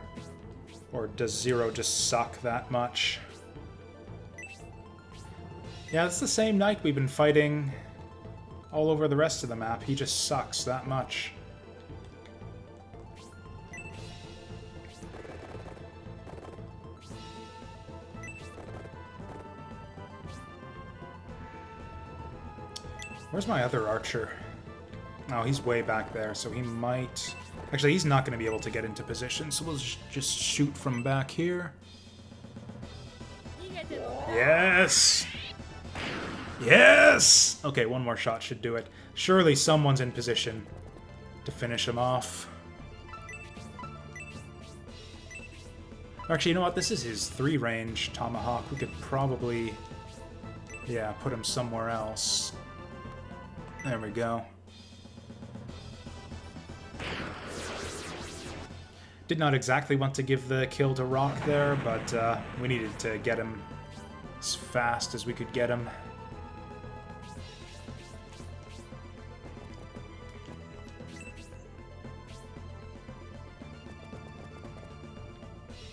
Or does Zero just suck that much? Yeah, it's the same knight we've been fighting all over the rest of the map. He just sucks that much. Where's my other archer? Oh, he's way back there, so he might... Actually, he's not going to be able to get into position, so we'll just shoot from back here. Yes! Yes! Okay, one more shot should do it. Surely someone's in position to finish him off. Actually, you know what? This is his 3-range Tomahawk. We could probably... yeah, put him somewhere else. There we go. Did not exactly want to give the kill to Rock there, but we needed to get him as fast as we could get him.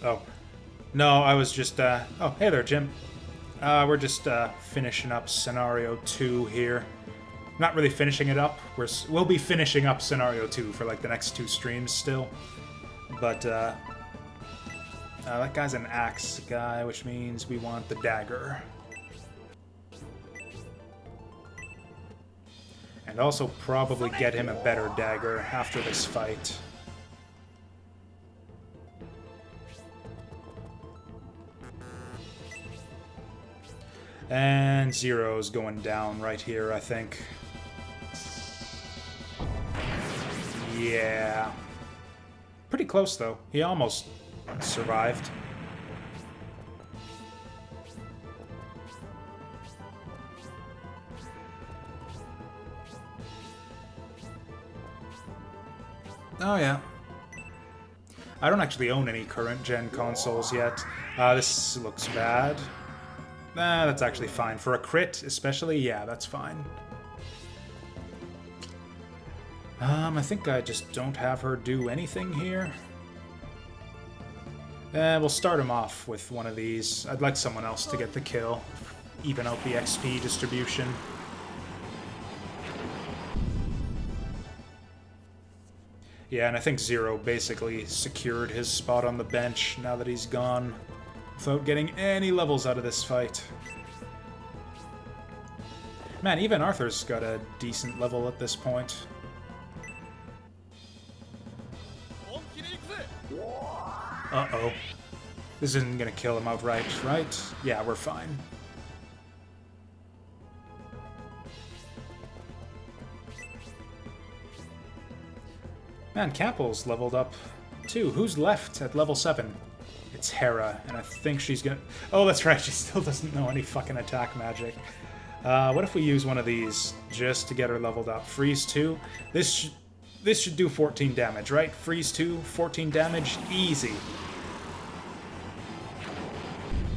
Oh. No, I was just, oh, hey there, Jim. We're just, finishing up Scenario 2 here. Not really finishing it up. We'll be finishing up Scenario 2 for, like, the next 2 streams still. But, that guy's an axe guy, which means we want the dagger. And also probably get him a better dagger after this fight. And Zero's going down right here, I think. Yeah. Pretty close, though. He almost survived. Oh, yeah. I don't actually own any current-gen consoles yet. This looks bad. Nah, that's actually fine. For a crit, especially, yeah, that's fine. I think I just don't have her do anything here. We'll start him off with one of these. I'd like someone else to get the kill. Even out the XP distribution. Yeah, and I think Zero basically secured his spot on the bench now that he's gone, without getting any levels out of this fight. Man, even Arthur's got a decent level at this point. Uh-oh. This isn't gonna kill him outright, right? Yeah, we're fine. Man, Campbell's leveled up too. Who's left at level 7? It's Hera, and I think she's gonna... Oh, that's right, she still doesn't know any fucking attack magic. What if we use one of these just to get her leveled up? Freeze 2? This should do 14 damage, right? Freeze 2, 14 damage, easy.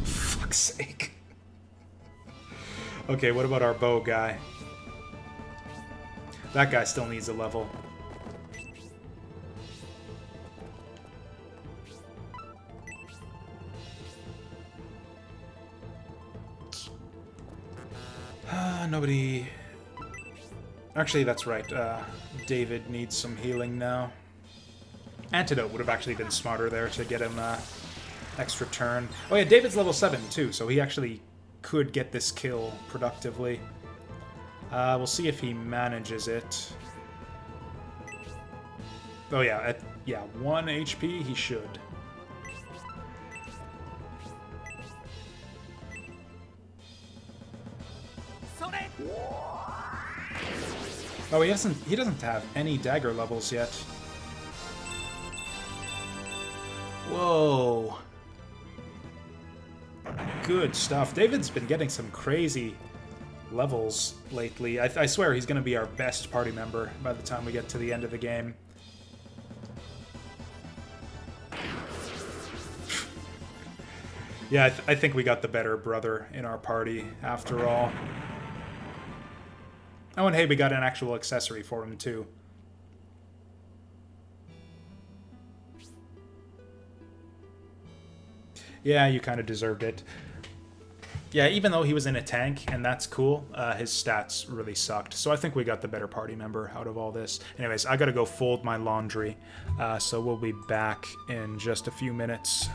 Fuck's sake. Okay, what about our bow guy? That guy still needs a level. Nobody... Actually, that's right. David needs some healing now. Antidote would have actually been smarter there to get him extra turn. Oh yeah, David's level 7 too, so he actually could get this kill productively. We'll see if he manages it. Oh yeah, at 1 HP he should. Oh, he doesn't have any dagger levels yet. Whoa. Good stuff. David's been getting some crazy levels lately. I swear he's going to be our best party member by the time we get to the end of the game. Yeah, I think we got the better brother in our party after all. Oh, and hey, we got an actual accessory for him, too. Yeah, you kind of deserved it. Yeah, even though he was in a tank, and that's cool, his stats really sucked. So I think we got the better party member out of all this. Anyways, I gotta go fold my laundry, so we'll be back in just a few minutes.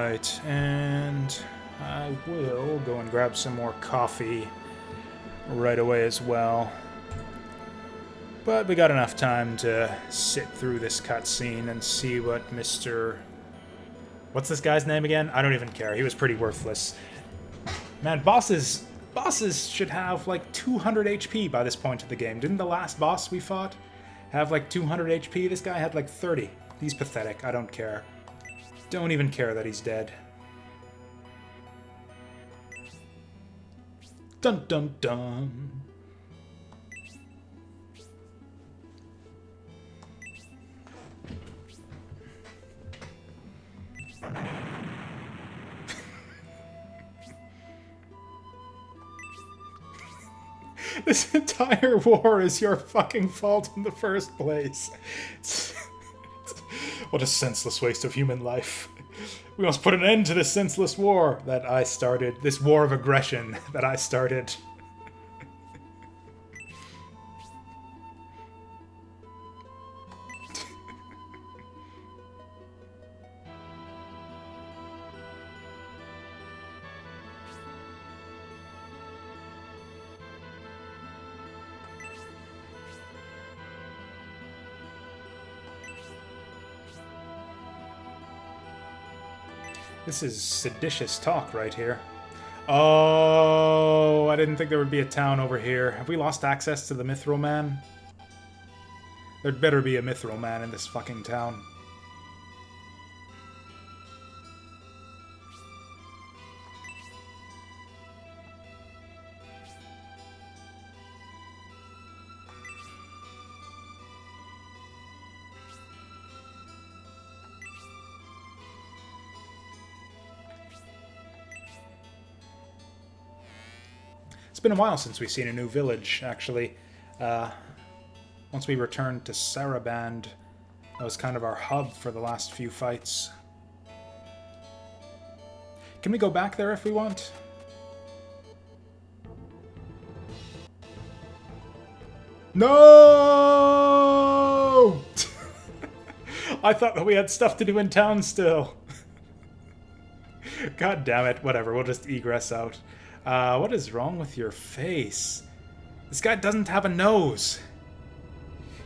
Alright, and I will go and grab some more coffee right away as well. But we got enough time to sit through this cutscene and see what Mr. What's this guy's name again? I don't even care. He was pretty worthless. Man, bosses should have like 200 HP by this point of the game. Didn't the last boss we fought have like 200 HP? This guy had like 30. He's pathetic. I don't care. Don't even care that he's dead. Dun dun dun. This entire war is your fucking fault in the first place. What a senseless waste of human life. We must put an end to this senseless war that I started. This war of aggression that I started. This is seditious talk right here. Oh, I didn't think there would be a town over here. Have we lost access to the Mithril Man? There'd better be a Mithril Man in this fucking town. It's been a while since we've seen a new village, actually. Once we returned to Saraband, that was kind of our hub for the last few fights. Can we go back there if we want? No! I thought that we had stuff to do in town still. God damn it. Whatever, we'll just egress out. What is wrong with your face? This guy doesn't have a nose.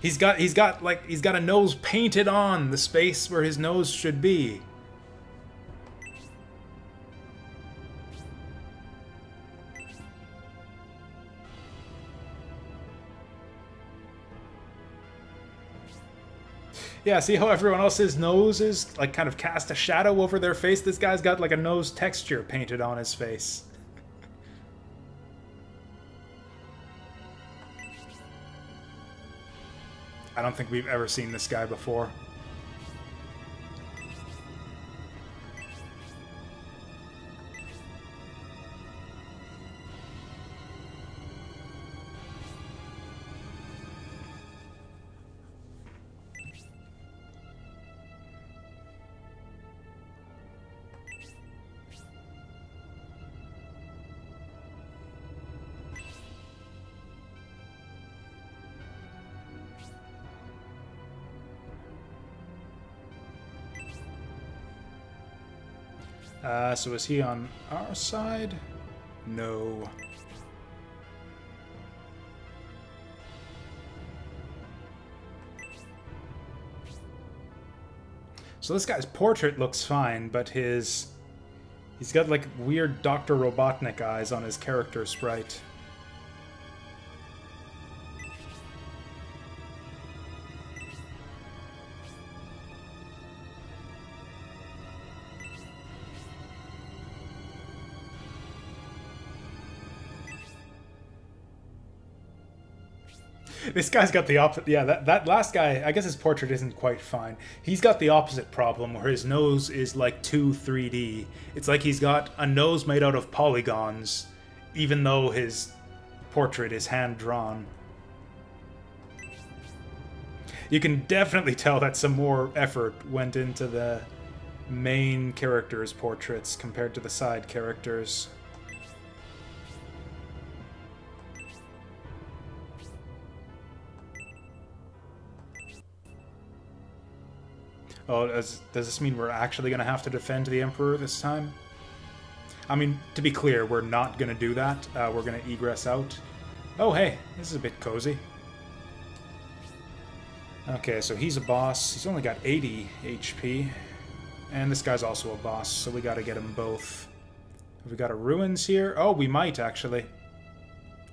He's got a nose painted on the space where his nose should be. Yeah, see how everyone else's noses like kind of cast a shadow over their face? This guy's got like a nose texture painted on his face. I don't think we've ever seen this guy before. So is he on our side? No. So this guy's portrait looks fine, but he's got like weird Dr. Robotnik eyes on his character sprite. This guy's got the opposite. Yeah, that last guy, I guess his portrait isn't quite fine. He's got the opposite problem where his nose is like too 3D. It's like he's got a nose made out of polygons, even though his portrait is hand-drawn. You can definitely tell that some more effort went into the main characters' portraits compared to the side characters. Oh, does this mean we're actually going to have to defend the Emperor this time? I mean, to be clear, we're not going to do that. We're going to egress out. Oh, hey, this is a bit cozy. Okay, so he's a boss. He's only got 80 HP. And this guy's also a boss, so we got to get them both. Have we got a ruins here? Oh, we might, actually.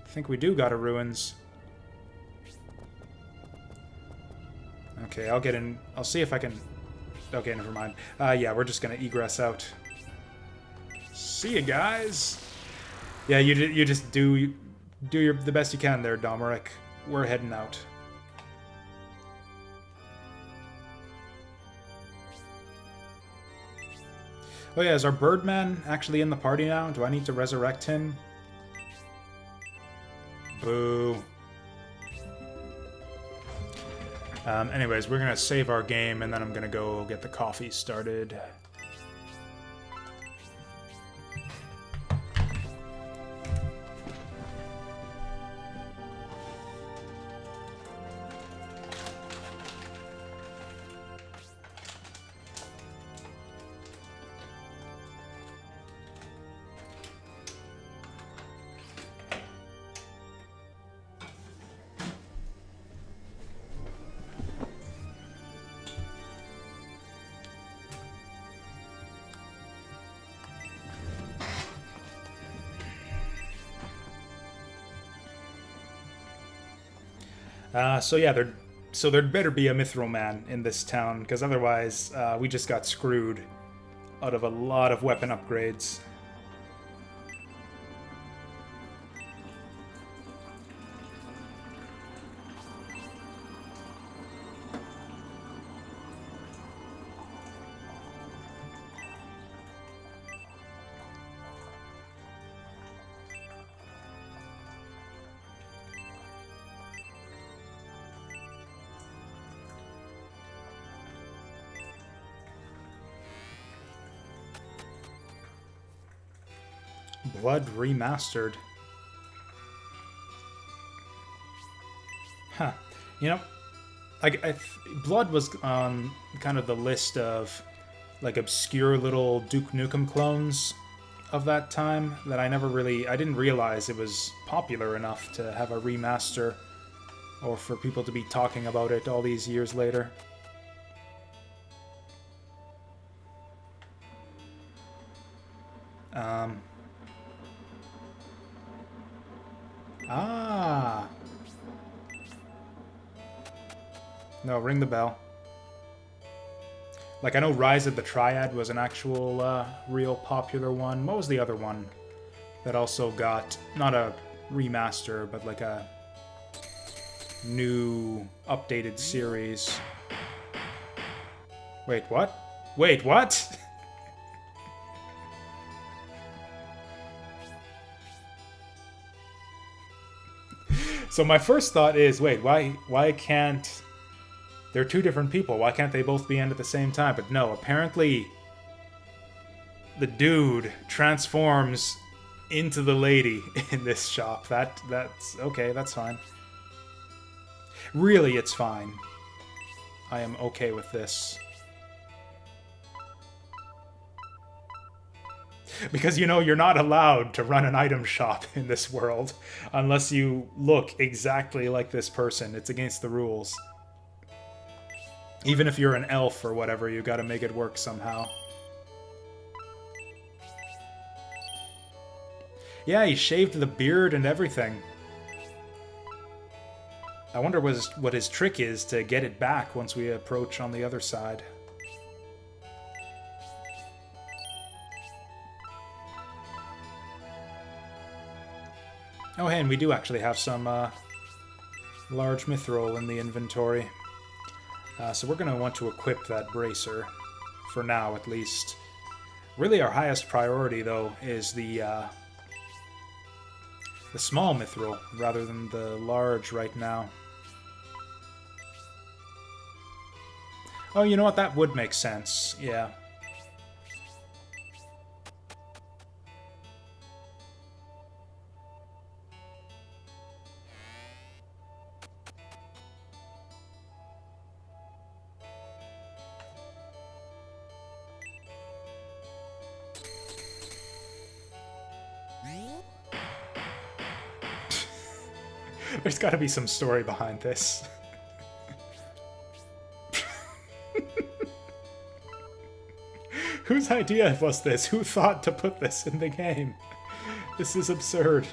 I think we do got a ruins. Okay, I'll get in. I'll see if I can... Okay, never mind. Yeah, we're just going to egress out. See you guys. Yeah, you just do the best you can there, Domeric. We're heading out. Oh yeah, is our Birdman actually in the party now? Do I need to resurrect him? Boo. Anyways, we're gonna save our game and then I'm gonna go get the coffee started. So there'd better be a Mithril Man in this town, because otherwise we just got screwed out of a lot of weapon upgrades. Blood Remastered. Huh. You know, Blood was on kind of the list of like obscure little Duke Nukem clones of that time that I didn't realize it was popular enough to have a remaster or for people to be talking about it all these years later. Ah. No, ring the bell. Like, I know Rise of the Triad was an actual, real popular one. What was the other one that also got, not a remaster, but like a new, updated series? Wait, what? Wait, what? So my first thought is, wait, why can't... They're two different people. Why can't they both be in at the same time? But no, apparently the dude transforms into the lady in this shop. That's okay, that's fine. Really, it's fine. I am okay with this. Because, you know, you're not allowed to run an item shop in this world unless you look exactly like this person. It's against the rules. Even if you're an elf or whatever, you gotta make it work somehow. Yeah, he shaved the beard and everything. I wonder what his trick is to get it back once we approach on the other side. Oh, hey, and we do actually have some large mithril in the inventory. So we're going to want to equip that bracer, for now at least. Really our highest priority, though, is the small mithril, rather than the large right now. Oh, you know what? That would make sense, yeah. There's got to be some story behind this. Whose idea was this? Who thought to put this in the game? This is absurd.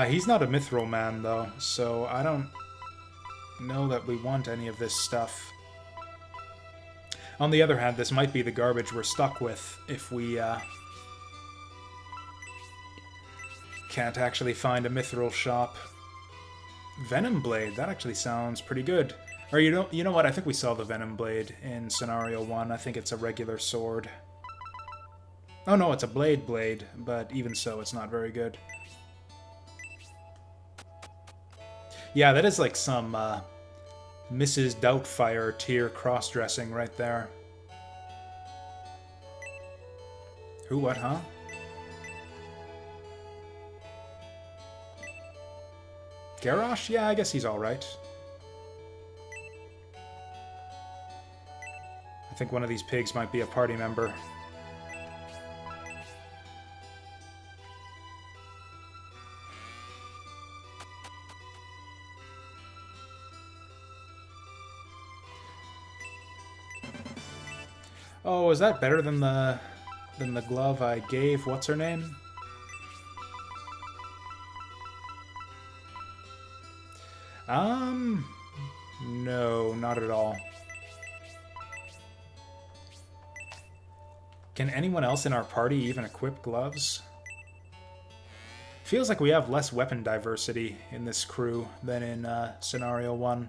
He's not a mithril man, though, so I don't know that we want any of this stuff. On the other hand, this might be the garbage we're stuck with if we can't actually find a mithril shop. Venom Blade, that actually sounds pretty good. Or you know what? I think we saw the Venom Blade in Scenario 1. I think it's a regular sword. Oh no, it's a blade, but even so, it's not very good. Yeah, that is like some Mrs. Doubtfire tier cross-dressing right there. Who, what, huh? Garrosh? Yeah, I guess he's alright. I think one of these pigs might be a party member. Oh, is that better than the glove I gave? What's her name? No, not at all. Can anyone else in our party even equip gloves? Feels like we have less weapon diversity in this crew than in Scenario 1.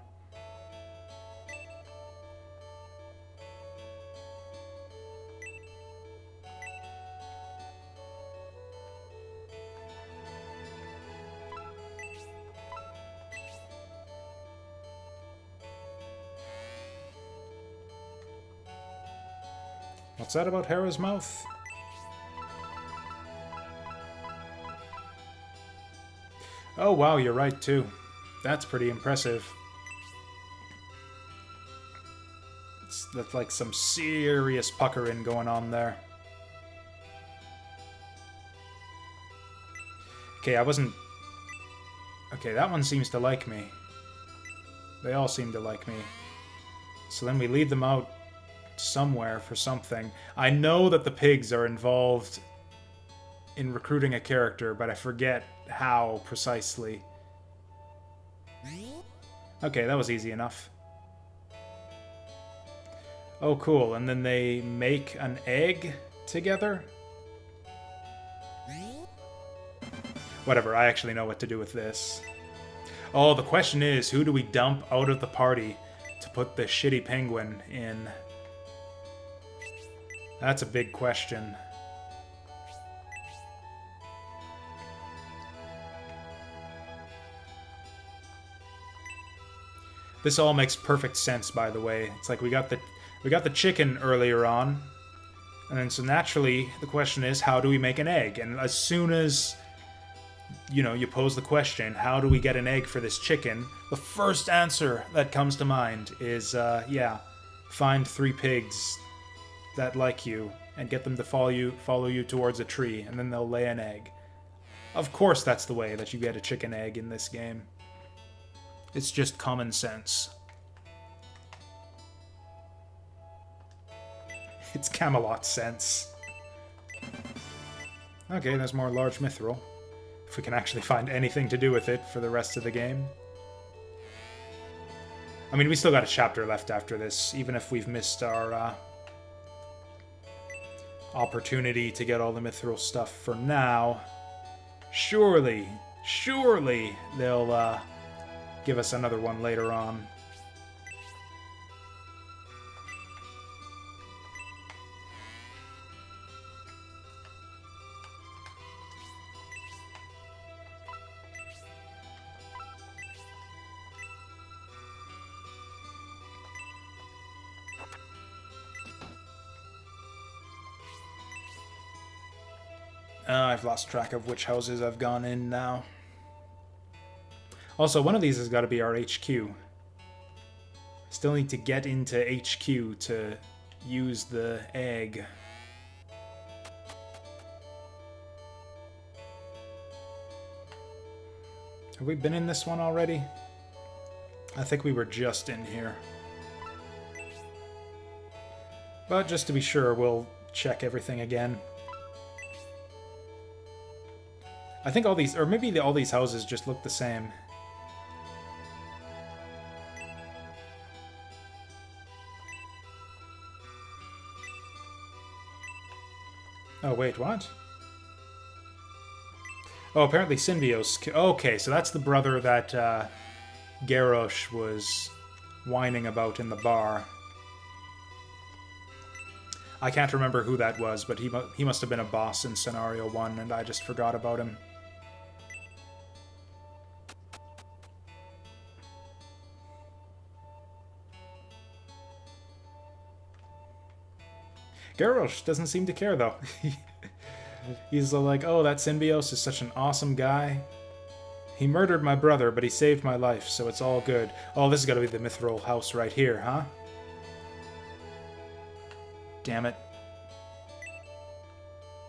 What's that about Hera's mouth? Oh wow, you're right too. That's pretty impressive. That's like some serious puckering going on there. Okay, Okay, that one seems to like me. They all seem to like me. So then we lead them out somewhere for something. I know that the pigs are involved in recruiting a character, but I forget how precisely. Okay, that was easy enough. Oh, cool. And then they make an egg together? Whatever, I actually know what to do with this. Oh, the question is, who do we dump out of the party to put the shitty penguin in? That's a big question. This all makes perfect sense, by the way. It's like we got the chicken earlier on, and then so naturally the question is, how do we make an egg? And as soon as you pose the question, how do we get an egg for this chicken? The first answer that comes to mind is, yeah, find 3 pigs that like you and get them to follow you towards a tree, and then they'll lay an egg. Of course that's the way that you get a chicken egg in this game. It's just common sense. It's Camelot sense. Okay, there's more large mithril. If we can actually find anything to do with it for the rest of the game. I mean, we still got a chapter left after this, even if we've missed our opportunity to get all the mithril stuff for now. Surely they'll give us another one later on. I've lost track of which houses I've gone in now. Also, one of these has got to be our HQ. Still need to get into HQ to use the egg. Have we been in this one already? I think we were just in here. But just to be sure, we'll check everything again. I think all these, or maybe all these houses just look the same. Oh, wait, what? Oh, apparently Symbios... Okay, so that's the brother that Garrosh was whining about in the bar. I can't remember who that was, but he must have been a boss in Scenario 1, and I just forgot about him. Garrosh doesn't seem to care, though. He's like, oh, that Symbios is such an awesome guy. He murdered my brother, but he saved my life, so it's all good. Oh, this is gotta be the Mithril house right here, huh? Damn it.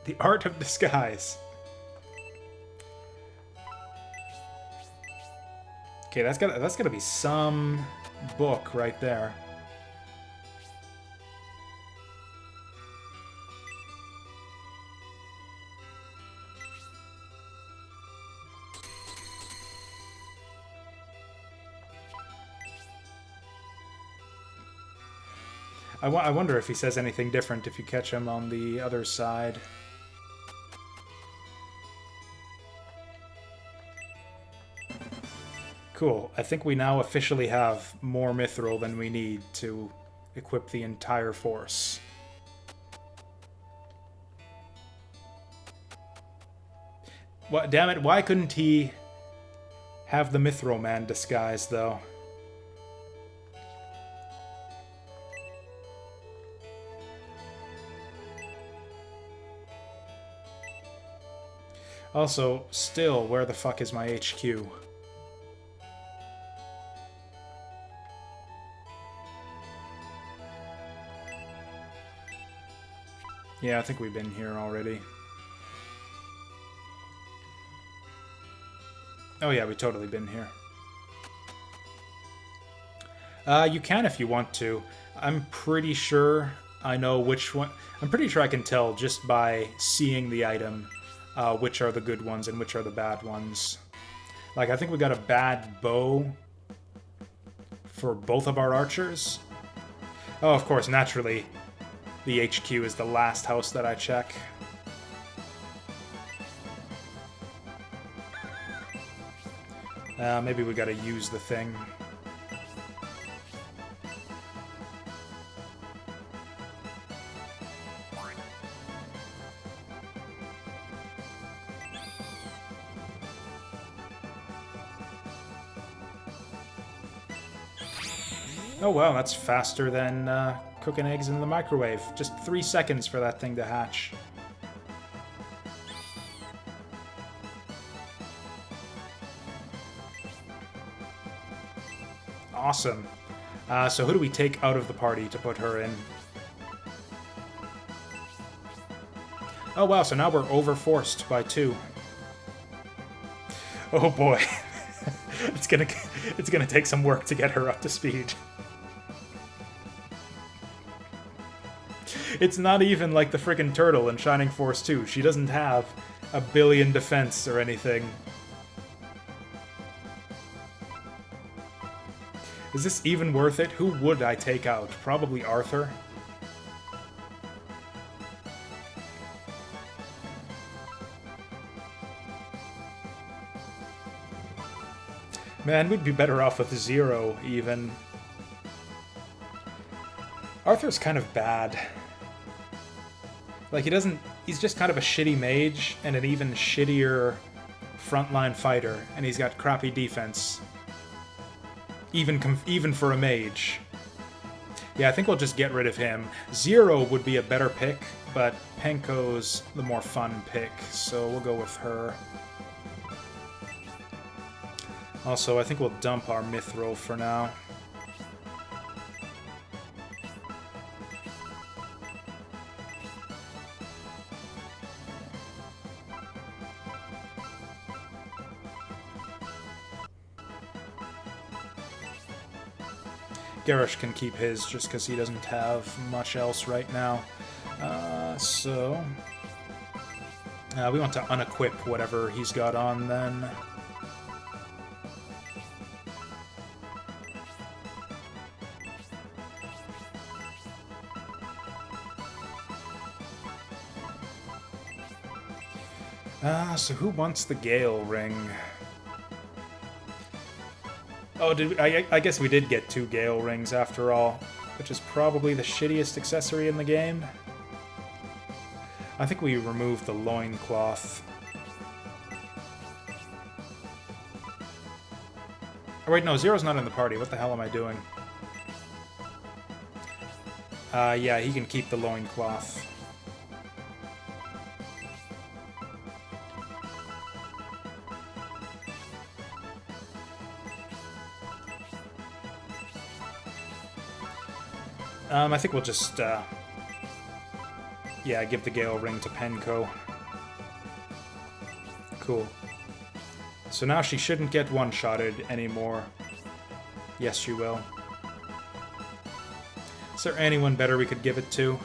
The art of disguise. Okay, that's gotta be some book right there. I wonder if he says anything different if you catch him on the other side. Cool. I think we now officially have more mithril than we need to equip the entire force. What? Damn it, why couldn't he have the Mithril Man disguise, though? Also, still, where the fuck is my HQ? Yeah, I think we've been here already. Oh yeah, we've totally been here. You can if you want to. I'm pretty sure I know which one... I'm pretty sure I can tell just by seeing the item which are the good ones and which are the bad ones. Like, I think we got a bad bow for both of our archers. Oh, of course, naturally, the HQ is the last house that I check. Maybe we gotta use the thing. Oh wow, that's faster than cooking eggs in the microwave. Just 3 seconds for that thing to hatch. Awesome. So who do we take out of the party to put her in? Oh wow, so now we're overforced by 2. Oh boy. It's gonna take some work to get her up to speed. It's not even like the friggin' turtle in Shining Force 2. She doesn't have a billion defense or anything. Is this even worth it? Who would I take out? Probably Arthur. Man, we'd be better off with Zero, even. Arthur's kind of bad. Like, he's just kind of a shitty mage, and an even shittier frontline fighter, and he's got crappy defense. Even for a mage. Yeah, I think we'll just get rid of him. Zero would be a better pick, but Penko's the more fun pick, so we'll go with her. Also, I think we'll dump our Mithril for now. Garish can keep his just because he doesn't have much else right now. We want to unequip whatever he's got on then. So who wants the Gale Ring? Oh, I guess we did get 2 Gale Rings after all, which is probably the shittiest accessory in the game. I think we removed the loincloth. Oh wait, no, Zero's not in the party. What the hell am I doing? Yeah, he can keep the loincloth. I think we'll just, yeah, give the Gale Ring to Penko. Cool. So now she shouldn't get one-shotted anymore. Yes, she will. Is there anyone better we could give it to?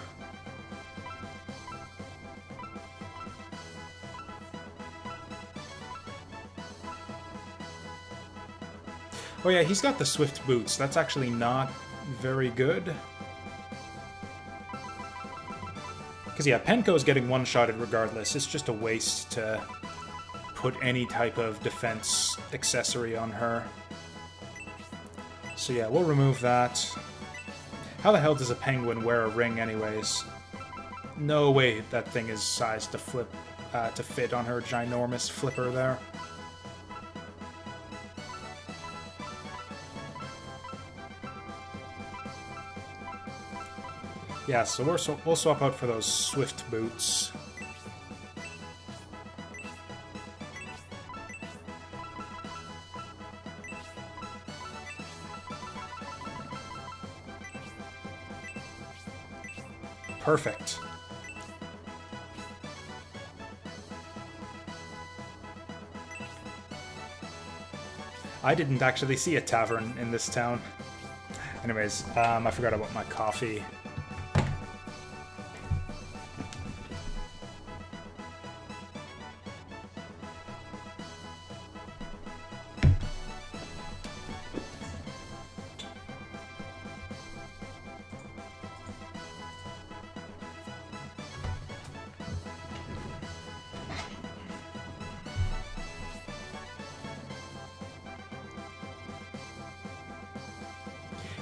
Oh yeah, he's got the Swift Boots. That's actually not very good. Because yeah, Penko's getting one-shotted regardless. It's just a waste to put any type of defense accessory on her. So yeah, we'll remove that. How the hell does a penguin wear a ring anyways? No way that thing is sized to fit on her ginormous flipper there. Yeah, so we'll swap out for those Swift Boots. Perfect. I didn't actually see a tavern in this town. Anyways, I forgot about my coffee.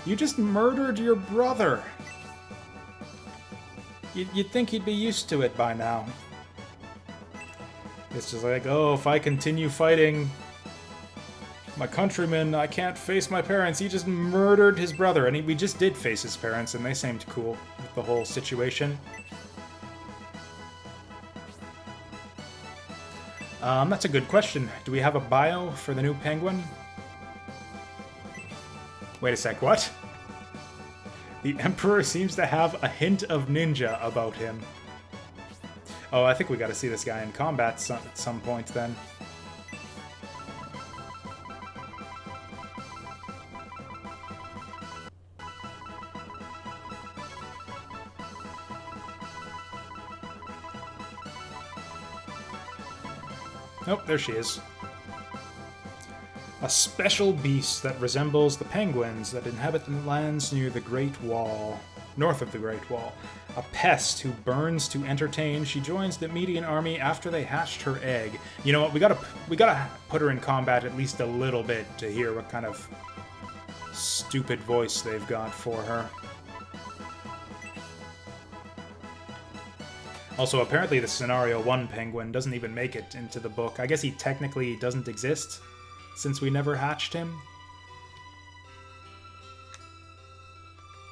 You just murdered your brother! You'd think he'd be used to it by now. It's just like, oh, if I continue fighting my countrymen, I can't face my parents. He just murdered his brother. And we just did face his parents, and they seemed cool with the whole situation. That's a good question. Do we have a bio for the new penguin? Wait a sec, what? The Emperor seems to have a hint of ninja about him. Oh, I think we gotta see this guy in combat at some point then. Oh, there she is. A special beast that resembles the penguins that inhabit the lands near the Great Wall, north of the Great Wall. A pest who burns to entertain, she joins the Median army after they hatched her egg. You know what, we gotta put her in combat at least a little bit to hear what kind of stupid voice they've got for her. Also, apparently the Scenario 1 penguin doesn't even make it into the book. I guess he technically doesn't exist, since we never hatched him.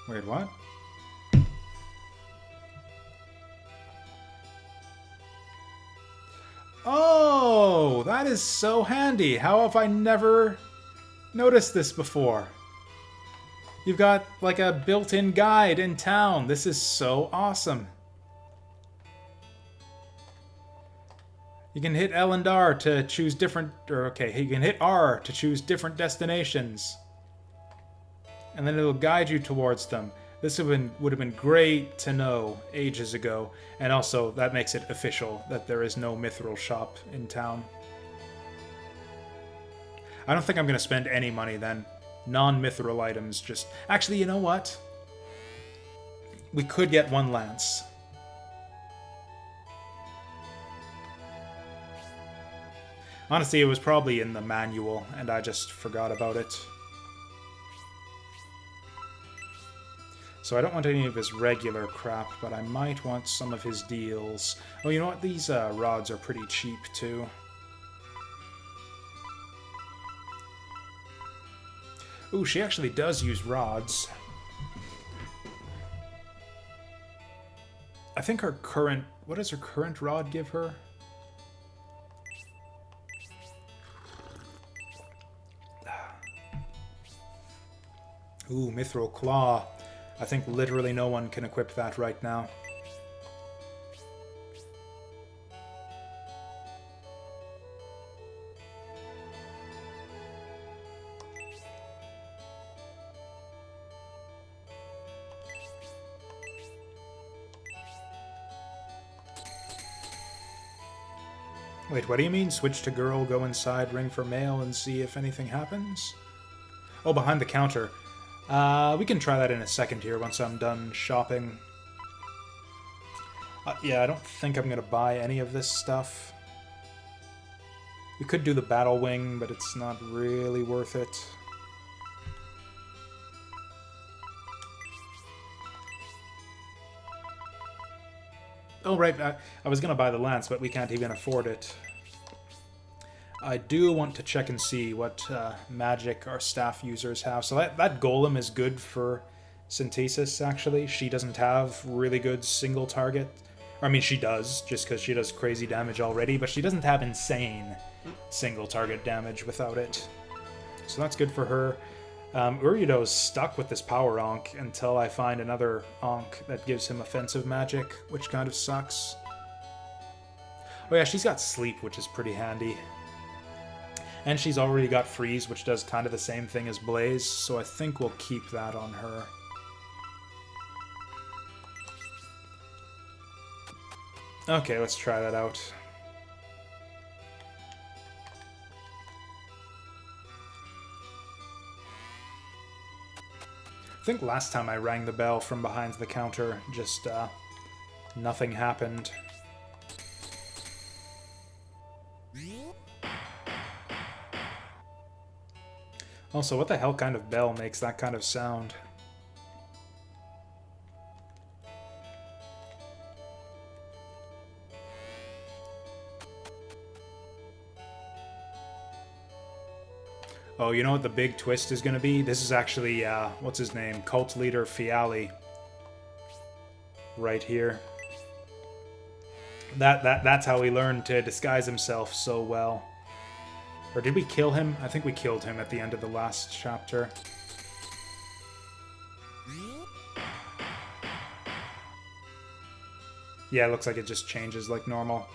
Wait, what? Oh, that is so handy. How have I never noticed this before? You've got like a built-in guide in town. This is so awesome. You can hit L and R to choose different, or okay, you can hit R to choose different destinations. and then it'll guide you towards them. This would have been great to know ages ago, and also that makes it official that there is no mithril shop in town. I don't think I'm going to spend any money then. Non-mithril items just... Actually, you know what? We could get one lance. Honestly, it was probably in the manual, and I just forgot about it. So I don't want any of his regular crap, but I might want some of his deals. Oh, you know what? These rods are pretty cheap, too. Ooh, she actually does use rods. I think her current... What does her current rod give her? Ooh, Mithril Claw. I think literally no one can equip that right now. Wait, what do you mean? Switch to girl, go inside, ring for mail, and see if anything happens? Oh, behind the counter. We can try that in a second here once I'm done shopping. Yeah, I don't think I'm going to buy any of this stuff. We could do the Battle Wing, but it's not really worth it. Oh, right, I was going to buy the lance, but we can't even afford it. I do want to check and see what magic our staff users have. So that golem is good for Synthesis, actually. She doesn't have really good single target. I mean, she does, just because she does crazy damage already, but she doesn't have insane single target damage without it. So that's good for her. Urido's stuck with this power Ankh until I find another Ankh that gives him offensive magic, which kind of sucks. Oh yeah, she's got sleep, which is pretty handy. And she's already got freeze, which does kind of the same thing as blaze, so I think we'll keep that on her. Okay, let's try that out. I think last time I rang the bell from behind the counter, just nothing happened. Also, what the hell kind of bell makes that kind of sound? Oh, you know what the big twist is going to be? This is actually, what's his name? Cult leader Fiali. Right here. That's how he learned to disguise himself so well. Or did we kill him? I think we killed him at the end of the last chapter. Yeah, it looks like it just changes like normal.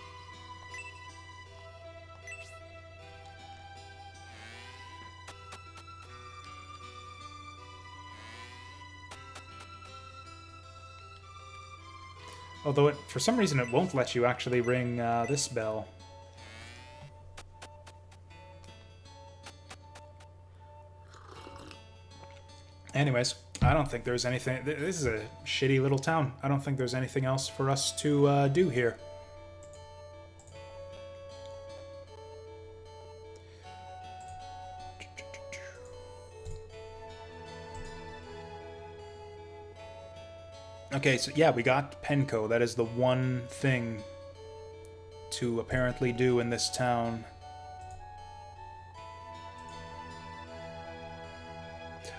Although, for some reason, it won't let you actually ring this bell. Anyways, I don't think there's anything... This is a shitty little town. I don't think there's anything else for us to do here. Okay, so yeah, we got Penko. That is the one thing to apparently do in this town.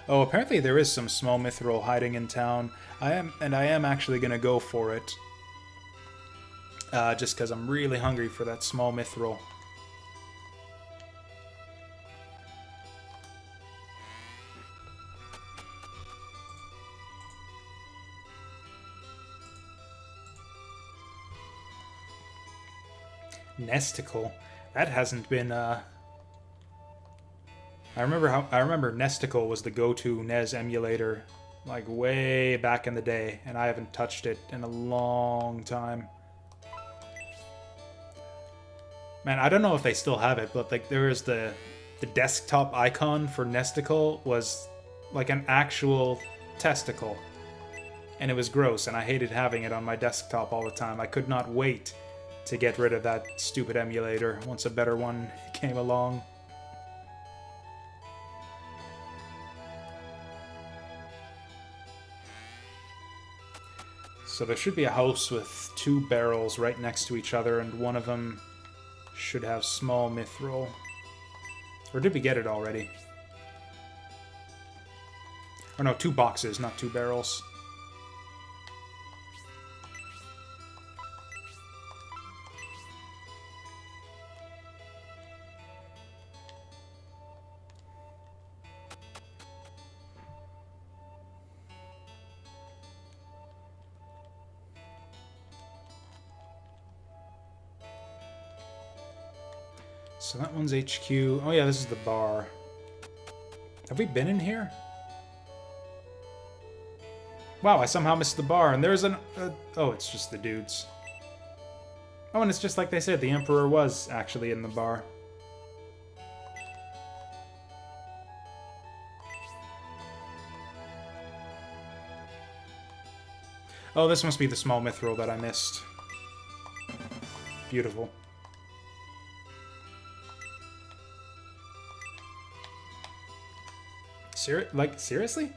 Oh, apparently there is some small mithril hiding in town. I am actually going to go for it. Just because I'm really hungry for that small mithril. Nesticle? That hasn't been, I I remember Nesticle was the go-to NES emulator, like way back in the day, and I haven't touched it in a long time. Man, I don't know if they still have it, but like there was the desktop icon for Nesticle was like an actual testicle. And it was gross, and I hated having it on my desktop all the time. I could not wait to get rid of that stupid emulator once a better one came along. So there should be a house with 2 barrels right next to each other, and one of them should have small mithril. Or did we get it already? Or no, 2 boxes, not 2 barrels. So that one's HQ. Oh yeah, this is the bar. Have we been in here? Wow, I somehow missed the bar, and there's an... oh, it's just the dudes. Oh, and it's just like they said, the Emperor was actually in the bar. Oh, this must be the small mithril that I missed. Beautiful. Seriously?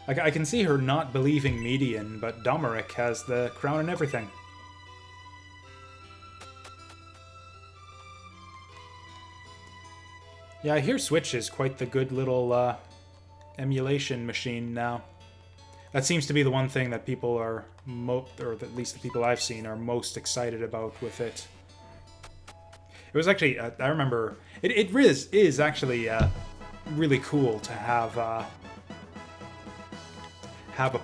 Like, I can see her not believing Median, but Domeric has the crown and everything. Yeah, I hear Switch is quite the good little emulation machine now. That seems to be the one thing that people are or at least the people I've seen are most excited about with it. It was actually, I remember, it is actually really cool to have a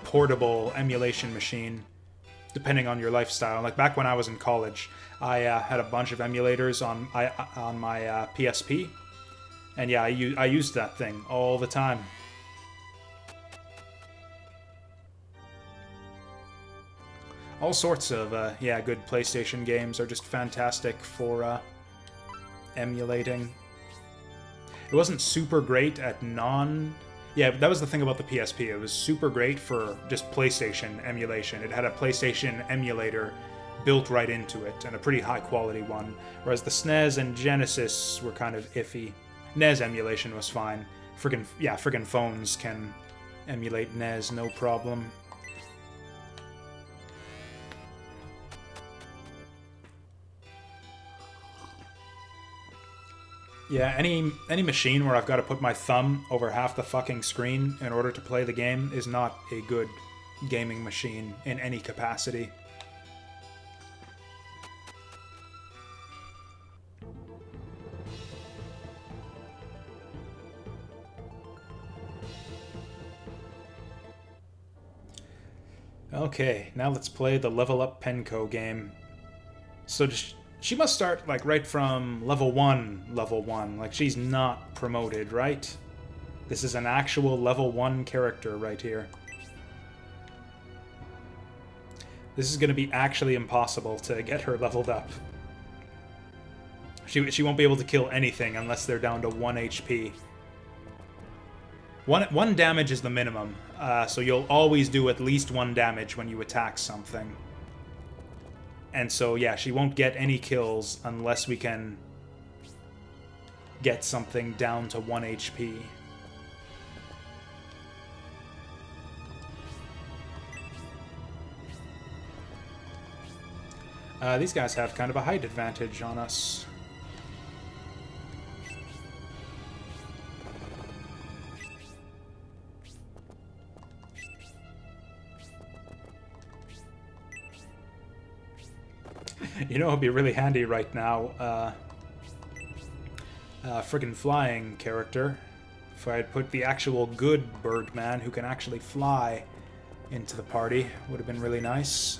portable emulation machine, depending on your lifestyle. Like back when I was in college, I had a bunch of emulators on my PSP, and yeah, I used that thing all the time. All sorts of good PlayStation games are just fantastic for emulating. It wasn't super great at yeah, that was the thing about the PSP. It was super great for just PlayStation emulation. It had a PlayStation emulator built right into it, and a pretty high quality one. Whereas the SNES and Genesis were kind of iffy. NES emulation was fine. Friggin' phones can emulate NES, no problem. Yeah, any machine where I've got to put my thumb over half the fucking screen in order to play the game is not a good gaming machine in any capacity. Okay, now let's play the Level Up Penko game. So she must start, like, right from level 1. Like, she's not promoted, right? This is an actual level 1 character right here. This is going to be actually impossible to get her leveled up. She won't be able to kill anything unless they're down to 1 HP. One damage is the minimum, so you'll always do at least 1 damage when you attack something. And so, yeah, she won't get any kills unless we can get something down to 1 HP. These guys have kind of a height advantage on us. You know, it'd be really handy right now, friggin' flying character. If I had put the actual good Birdman who can actually fly into the party, would have been really nice.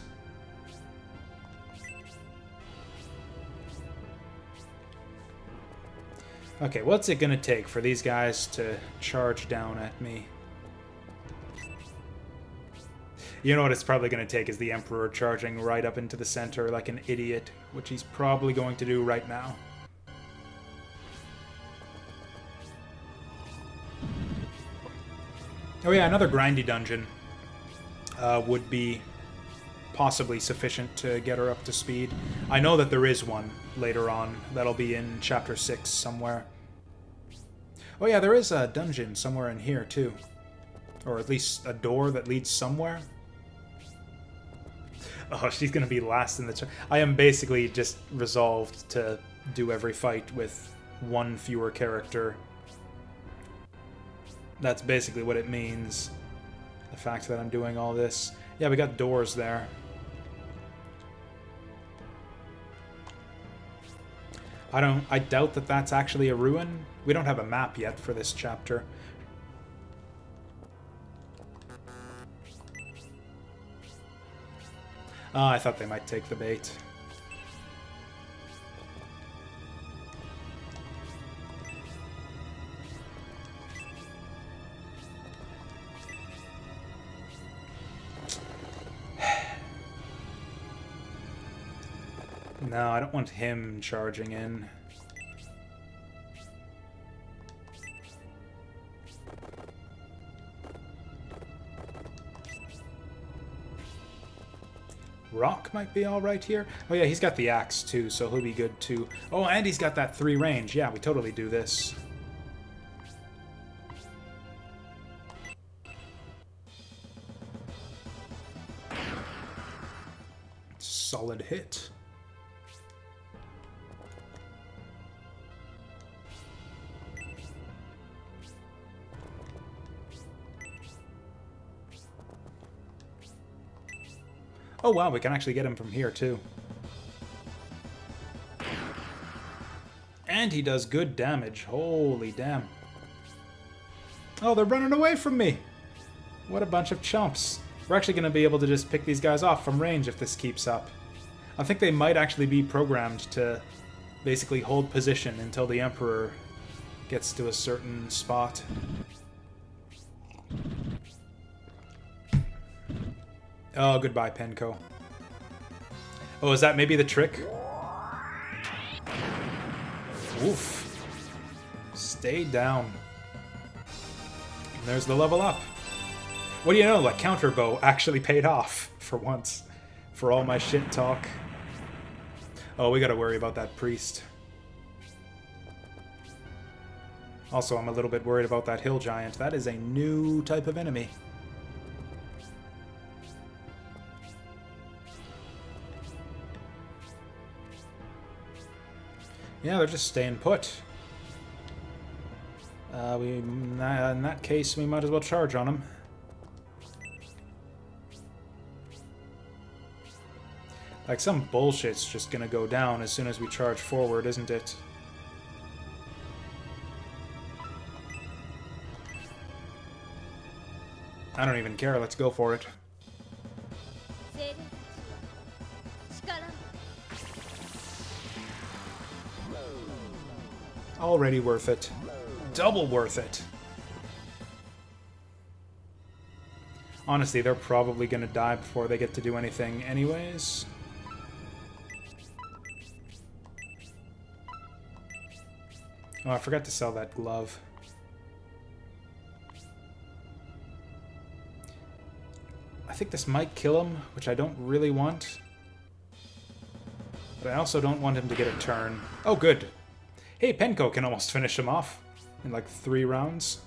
Okay, what's it gonna take for these guys to charge down at me? You know what it's probably gonna take is the Emperor charging right up into the center like an idiot, which he's probably going to do right now. Oh yeah, another grindy dungeon would be possibly sufficient to get her up to speed. I know that there is one later on that'll be in Chapter 6 somewhere. Oh yeah, there is a dungeon somewhere in here too. Or at least a door that leads somewhere. Oh, she's gonna be last in the... I am basically just resolved to do every fight with one fewer character. That's basically what it means. The fact that I'm doing all this. Yeah, we got doors there. I doubt that that's actually a ruin. We don't have a map yet for this chapter. I thought they might take the bait. No, I don't want him charging in. Rock might be alright here. Oh yeah, he's got the axe too, so he'll be good too. Oh, and he's got that 3 range. Yeah, we totally do this. Solid hit. Oh wow, we can actually get him from here too. And he does good damage. Holy damn. Oh, they're running away from me. What a bunch of chumps. We're actually going to be able to just pick these guys off from range if this keeps up. I think they might actually be programmed to basically hold position until the Emperor gets to a certain spot. Oh, goodbye, Penko. Oh, is that maybe the trick? Oof. Stay down. And there's the level up. What do you know, like counter bow actually paid off for once. For all my shit talk. Oh, we gotta worry about that priest. Also, I'm a little bit worried about that hill giant. That is a new type of enemy. Yeah, they're just staying put. In that case, we might as well charge on them. Like, some bullshit's just gonna go down as soon as we charge forward, isn't it? I don't even care, let's go for it. Already worth it. Double worth it. Honestly, they're probably gonna die before they get to do anything anyways. Oh, I forgot to sell that glove. I think this might kill him, which I don't really want. But I also don't want him to get a turn. Oh, good. Hey, Penko can almost finish him off in like 3 rounds.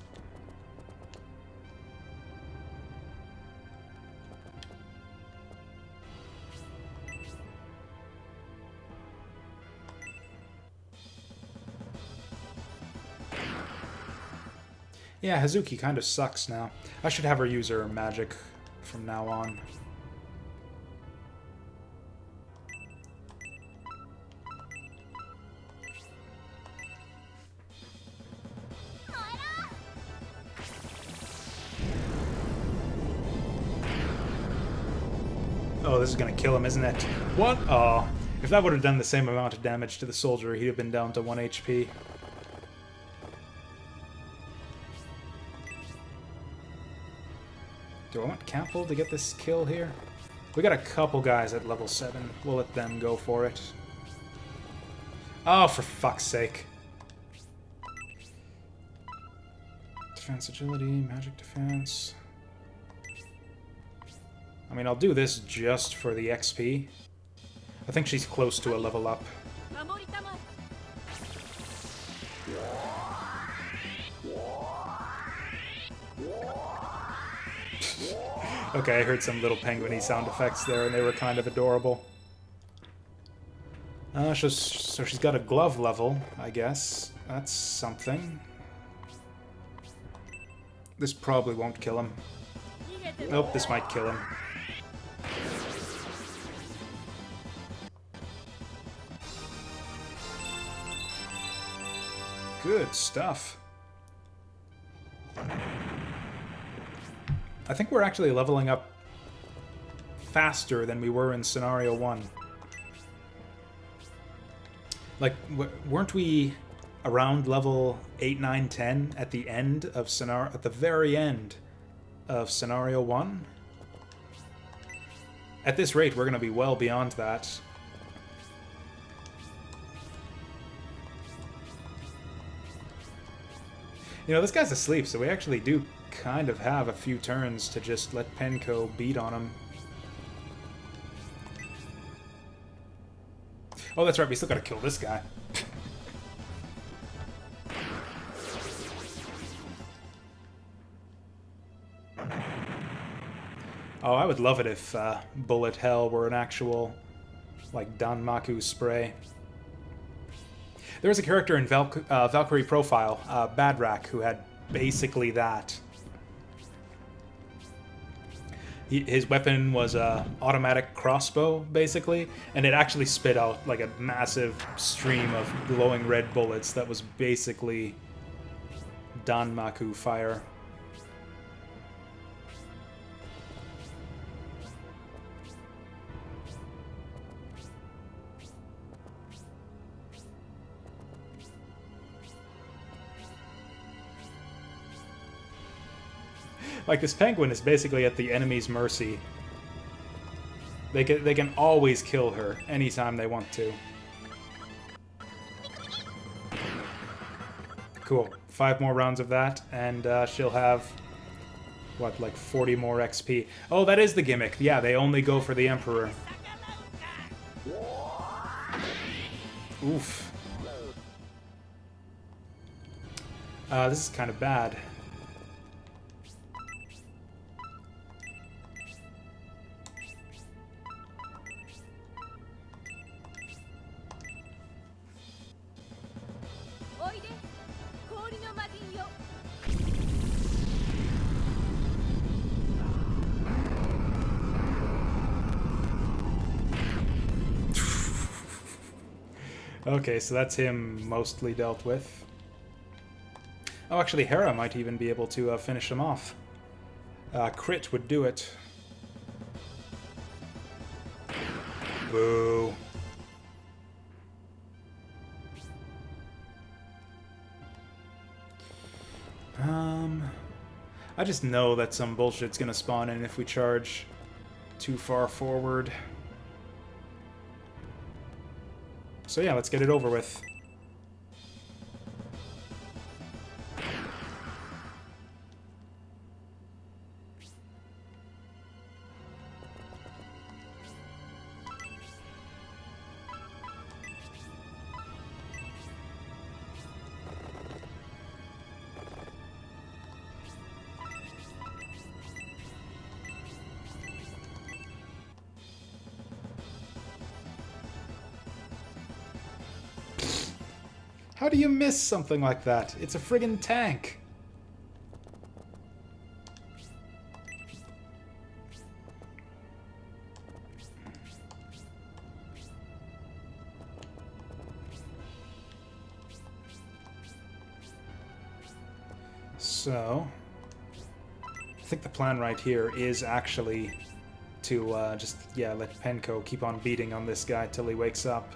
Yeah, Hazuki kind of sucks now. I should have her use her magic from now on. Oh, this is gonna kill him, isn't it? What? Oh, if that would have done the same amount of damage to the soldier, he'd have been down to 1 HP. Do I want Campbell to get this kill here? We got a couple guys at level 7. We'll let them go for it. Oh, for fuck's sake. Defense agility, magic defense. I mean, I'll do this just for the XP. I think she's close to a level up. Okay, I heard some little penguin-y sound effects there, and they were kind of adorable. So she's got a glove level, I guess. That's something. This probably won't kill him. Nope, this might kill him. Good stuff. I think we're actually leveling up faster than we were in Scenario 1. Like, weren't we around level 8, 9, 10 at the end of at the very end of Scenario 1? At this rate, we're going to be well beyond that. You know, this guy's asleep, so we actually do kind of have a few turns to just let Penko beat on him. Oh, that's right, we still gotta kill this guy. Oh, I would love it if Bullet Hell were an actual, like, Danmaku spray. There was a character in Valkyrie Profile, Badrak, who had basically that. His weapon was a automatic crossbow, basically, and it actually spit out like a massive stream of glowing red bullets that was basically Danmaku fire. Like, this penguin is basically at the enemy's mercy. They can always kill her anytime they want to. Cool. 5 more rounds of that, and she'll have, what, like 40 more XP. Oh, that is the gimmick. Yeah, they only go for the Emperor. Oof. This is kind of bad. Okay, so that's him mostly dealt with. Oh, actually, Hera might even be able to finish him off. Crit would do it. Boo. I just know that some bullshit's gonna spawn in if we charge too far forward. So yeah, let's get it over with. How do you miss something like that? It's a friggin' tank. So, I think the plan right here is actually to just, yeah, let Penko keep on beating on this guy till he wakes up.